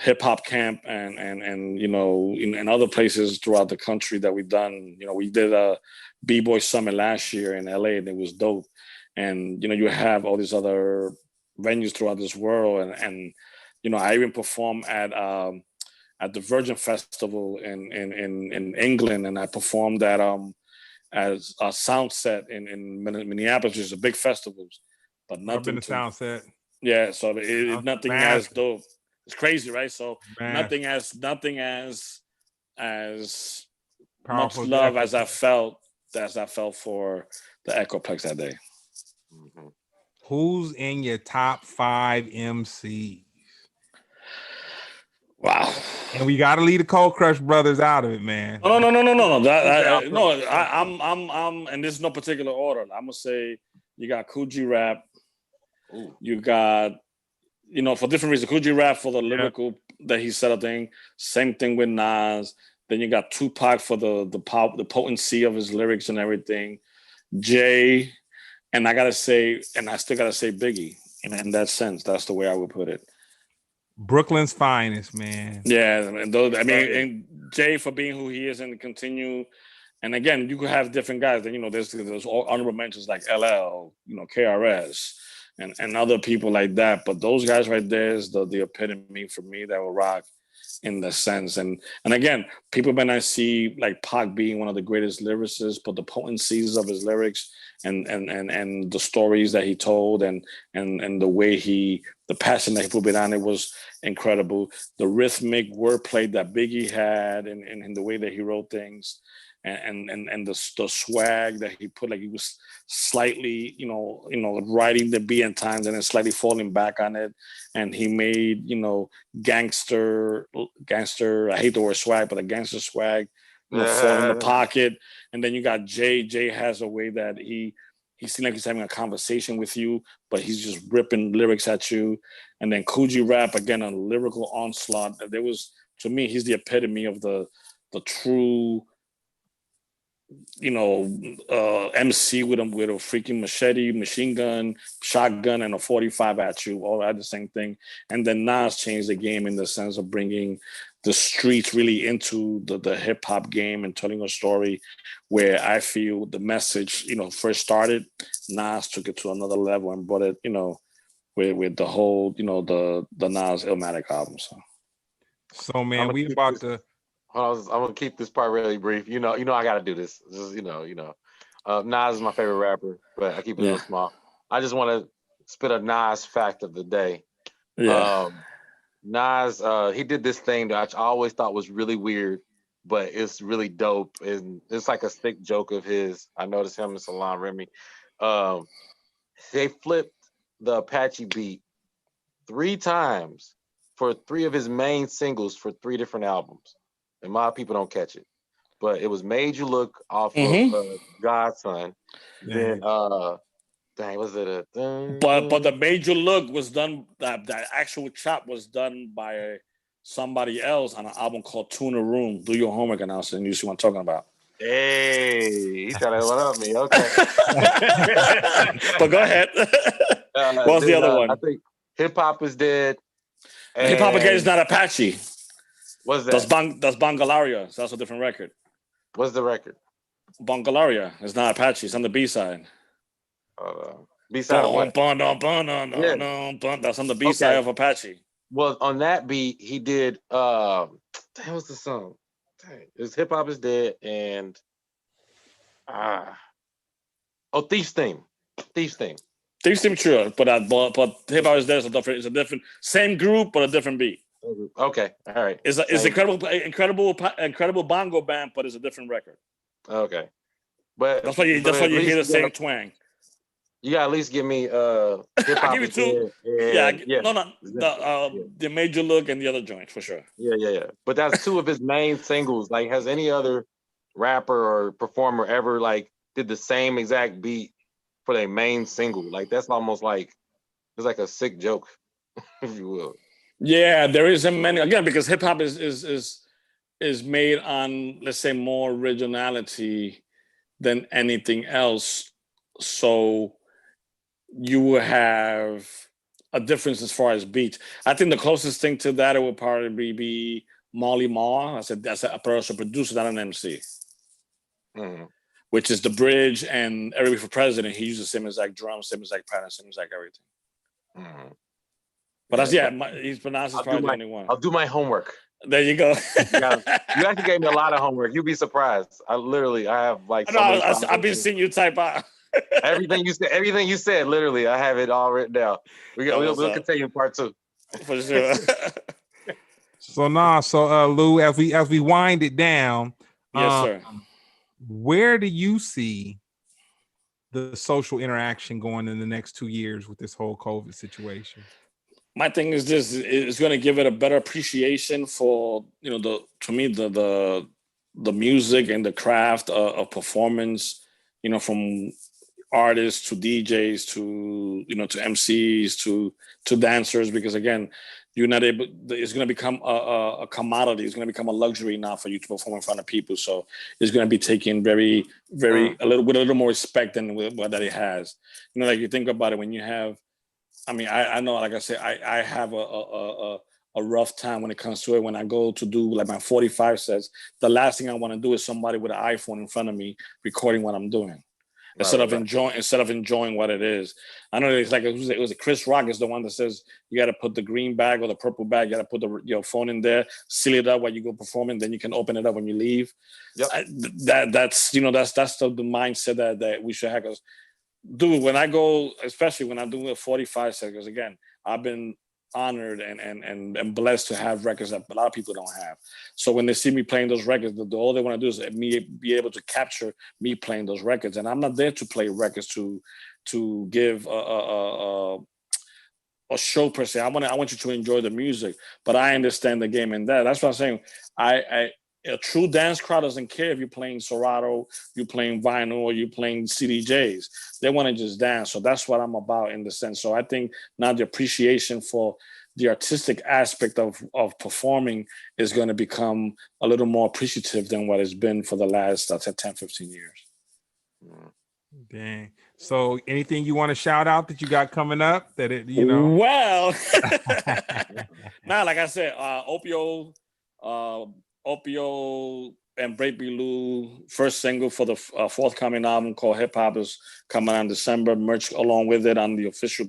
[SPEAKER 3] hip hop camp and in other places throughout the country that we've done. We did a B-Boy Summit last year in LA, and it was dope. And you have all these other venues throughout this world, and I even performed at the Virgin Festival in England, and I performed at as a Soundset in Minneapolis, which is a big festival, but nothing.
[SPEAKER 1] I've been to Soundset.
[SPEAKER 3] Yeah, so nothing as dope. It's crazy, right? So nothing as much love as I felt for the Echoplex that day.
[SPEAKER 1] Who's in your top 5 MCs? Wow. And we got to leave the Cold Crush Brothers out of it, man.
[SPEAKER 3] No. I'm and there's no particular order. I'm gonna say you got Coogee Rap. Ooh. You got, for different reasons, Coogee Rap for the lyrical that he said a thing. Same thing with Nas. Then you got Tupac for the potency of his lyrics and everything. Jay, and I still gotta say Biggie. In that sense, that's the way I would put it.
[SPEAKER 1] Brooklyn's finest, man.
[SPEAKER 3] Yeah, and and Jay for being who he is and continue. And again, you could have different guys. Then there's all honorable mentions like LL, KRS, and other people like that. But those guys right there is the epitome for me that will rock in the sense. And again, people may not see like Pac being one of the greatest lyricists, but the potencies of his lyrics and the stories that he told and the way the passion that he put behind it was incredible. The rhythmic wordplay that Biggie had and the way that he wrote things and the swag that he put, like he was slightly, writing the beat in times and then slightly falling back on it. And he made, gangster, I hate the word swag, but a gangster swag, fall in the pocket. And then you got Jay. Jay has a way that he seems like he's having a conversation with you, but he's just ripping lyrics at you. And then Coogee Rap, again, a lyrical onslaught. To me, he's the epitome of the true, MC with a freaking machete, machine gun, shotgun, and a 45 at you, all at the same thing. And then Nas changed the game in the sense of bringing the streets really into the hip hop game and telling a story where I feel the message, first started. Nas took it to another level and brought it, with the whole, the Nas Illmatic album.
[SPEAKER 1] So man, we about to.
[SPEAKER 2] I'm gonna keep this part really brief. I gotta do this. Just, Nas is my favorite rapper, but I keep it real small. I just want to spit a Nas fact of the day.
[SPEAKER 3] Yeah.
[SPEAKER 2] Nas, he did this thing that I always thought was really weird, but it's really dope, and it's like a sick joke of his. I noticed him and Salaam Remy. They flipped the Apache beat 3 times for 3 of his main singles for 3 different albums, and my people don't catch it. But it was "Made You Look" off of Godson. Then dang, was it a
[SPEAKER 3] but the Major Look was done, that actual chop was done by somebody else on an album called Tuna Room. Do your homework analysis and you see what I'm talking about.
[SPEAKER 2] Hey, he tried to one up me. Okay.
[SPEAKER 3] But go ahead. What was the other one?
[SPEAKER 2] I think Hip Hop is Dead.
[SPEAKER 3] Hip Hop again is not Apache.
[SPEAKER 2] What's that?
[SPEAKER 3] That's Bangalaria. So that's a different record.
[SPEAKER 2] What's the record?
[SPEAKER 3] Bangalaria is not Apache. It's on the B-side.
[SPEAKER 2] B-side of what?
[SPEAKER 3] That's on the B-side of Apache.
[SPEAKER 2] Well, on that beat, he did dang, what's the song? Dang, it's Hip Hop is Dead and Thief's Theme. Thief's Theme, sure,
[SPEAKER 3] but Hip Hop is Dead is a different same group but a different beat.
[SPEAKER 2] Okay, all right.
[SPEAKER 3] It's incredible bongo band, but it's a different record.
[SPEAKER 2] Okay, but
[SPEAKER 3] that's why you hear the same twang.
[SPEAKER 2] You gotta at least give me Hip Hop.
[SPEAKER 3] I'll give you 2. The Major Look and the other joints for sure.
[SPEAKER 2] Yeah. But that's 2 of his main singles. Like, has any other rapper or performer ever like did the same exact beat for their main single? Like, that's almost like it's like a sick joke, if you will.
[SPEAKER 3] Yeah, there isn't many, again, because hip hop is made on, let's say, more originality than anything else. So you will have a difference as far as beats. I think the closest thing to that, it would probably be Molly Ma. That's a producer, not an MC. Which is the bridge and Everybody for President. He uses the same exact drums, same exact pattern, same exact everything. But he's pronounced as probably the only one.
[SPEAKER 2] I'll do my homework.
[SPEAKER 3] There you go.
[SPEAKER 2] You actually gave me a lot of homework. You'd be surprised. I have like
[SPEAKER 3] I've been seeing you type out.
[SPEAKER 2] everything you said, literally, I have it all written down. We'll continue in part 2.
[SPEAKER 3] For sure.
[SPEAKER 1] So Lou, as we wind it down,
[SPEAKER 3] yes, sir.
[SPEAKER 1] Where do you see the social interaction going in the next 2 years with this whole COVID situation?
[SPEAKER 3] My thing is this: it's going to give it a better appreciation for the music and the craft of performance. From artists to DJs to to MCs to dancers, because again, you're not able. It's going to become a commodity. It's going to become a luxury now for you to perform in front of people. So it's going to be taken very, very a little more respect than what that it has. Like you think about it, when you have. I mean, I know, like I said, I have a rough time when it comes to it. When I go to do like my 45 sets, the last thing I want to do is somebody with an iPhone in front of me recording what I'm doing. Instead of enjoying what it is. I know it's like it was Chris Rock is the one that says you got to put the green bag or the purple bag, you got to put your phone in there, seal it up while you go performing, then you can open it up when you leave. Yep. That's the mindset that we should have. Dude, when I go, especially when I'm doing a 45 seconds, again, I've been honored and blessed to have records that a lot of people don't have. So when they see me playing those records, all they want to do is me be able to capture me playing those records. And I'm not there to play records to give a show per se. I want you to enjoy the music, but I understand the game in that. That's what I'm saying. A true dance crowd doesn't care if you're playing Serato, you're playing vinyl, or you're playing CDJs. They want to just dance. So that's what I'm about in the sense. So I think now the appreciation for the artistic aspect of performing is going to become a little more appreciative than what it's been for the last, I'd say, 10, 15 years.
[SPEAKER 1] Dang. So anything you want to shout out that you got coming up that
[SPEAKER 3] Well, now, like I said, Opio and BreakBeat Lou, first single for the forthcoming album called Hip Hop is coming on December. Merch along with it on the official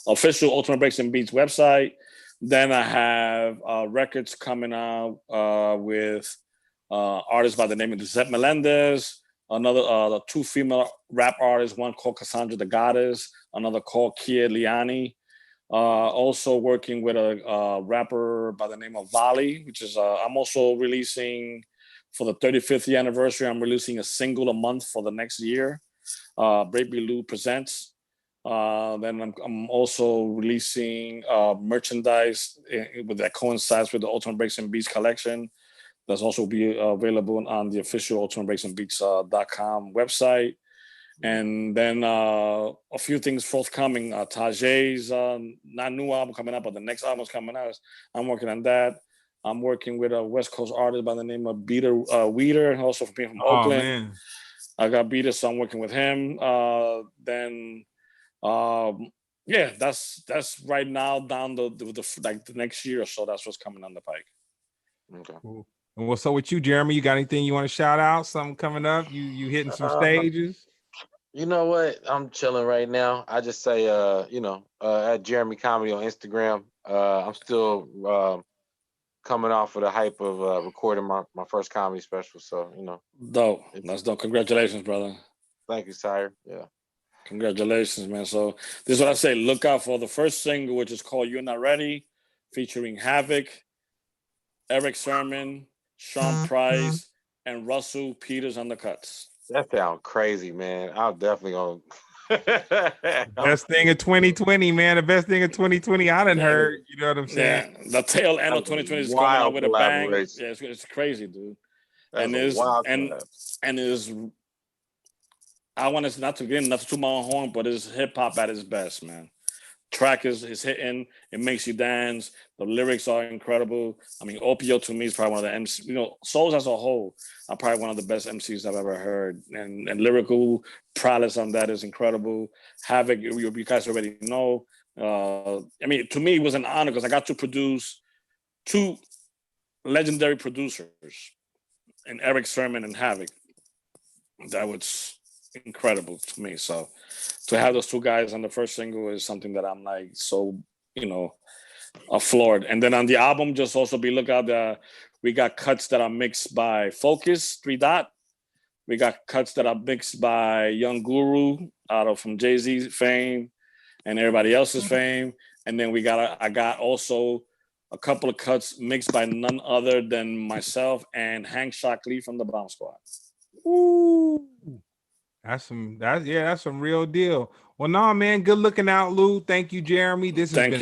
[SPEAKER 3] official Ultimate Breaks and Beats website. Then I have records coming out with artists by the name of Giuseppe Melendez, another 2 female rap artists, one called Cassandra the Goddess, another called Kia Liani. Also working with a rapper by the name of Vali, which is I'm also releasing for the 35th anniversary. I'm releasing a single a month for the next year. BreakBeat Lou presents. Then I'm also releasing merchandise that coincides with the Ultimate Breaks and Beats collection. That's also be available on the official ultimatebreaksandbeats.com website. And then a few things forthcoming. Tajay's not new album coming up, but the next album's coming out. I'm working on that. I'm working with a West Coast artist by the name of Weeder, also from Oakland.
[SPEAKER 1] Man.
[SPEAKER 3] I got Beater, so I'm working with him. Yeah, that's right now down the next year or so. That's what's coming on the pike.
[SPEAKER 2] Okay.
[SPEAKER 1] Cool. And what's up with you, Jeremy? You got anything you want to shout out? Something coming up? You hitting some stages?
[SPEAKER 2] You know what? I'm chilling right now. I just say, at Jeremy Comedy on Instagram. I'm still coming off of the hype of recording my first comedy special. So,
[SPEAKER 3] Dope. That's dope. Congratulations, brother.
[SPEAKER 2] Thank you, sire. Yeah.
[SPEAKER 3] Congratulations, man. So this is what I say. Look out for the first single, which is called You're Not Ready, featuring Havoc, Eric Sermon, Sean Price, and Russel Peters on the cuts.
[SPEAKER 2] That sounds crazy, man. I'm definitely gonna
[SPEAKER 1] Best thing of 2020, man. The best thing of 2020 I done heard. You know what I'm saying?
[SPEAKER 3] Yeah, the tail end of 2020 is coming out with a bang. Yeah, it's crazy, dude.
[SPEAKER 2] That's
[SPEAKER 3] and is I want to not to get not to toot my own horn, but it's hip hop at its best, man. Track is hitting. It makes you dance. The lyrics are incredible. I mean, Opio to me is probably one of the MCs. Souls as a whole are probably one of the best MCs I've ever heard. And lyrical prowess on that is incredible. Havoc, you guys already know. I mean, to me, it was an honor because I got to produce 2 legendary producers, and Eric Sermon and Havoc. That was incredible to me. So to have those 2 guys on the first single is something that I'm like so floored. And then on the album, just also be look out we got cuts that are mixed by Focus 3 Dot. We got cuts that are mixed by Young Guru from Jay-Z fame and everybody else's fame. And then I got also a couple of cuts mixed by none other than myself and Hank Shockley from the Bomb Squad.
[SPEAKER 1] Ooh. That's some real deal. Well, no, man. Good looking out, Lou. Thank you, Jeremy. This has been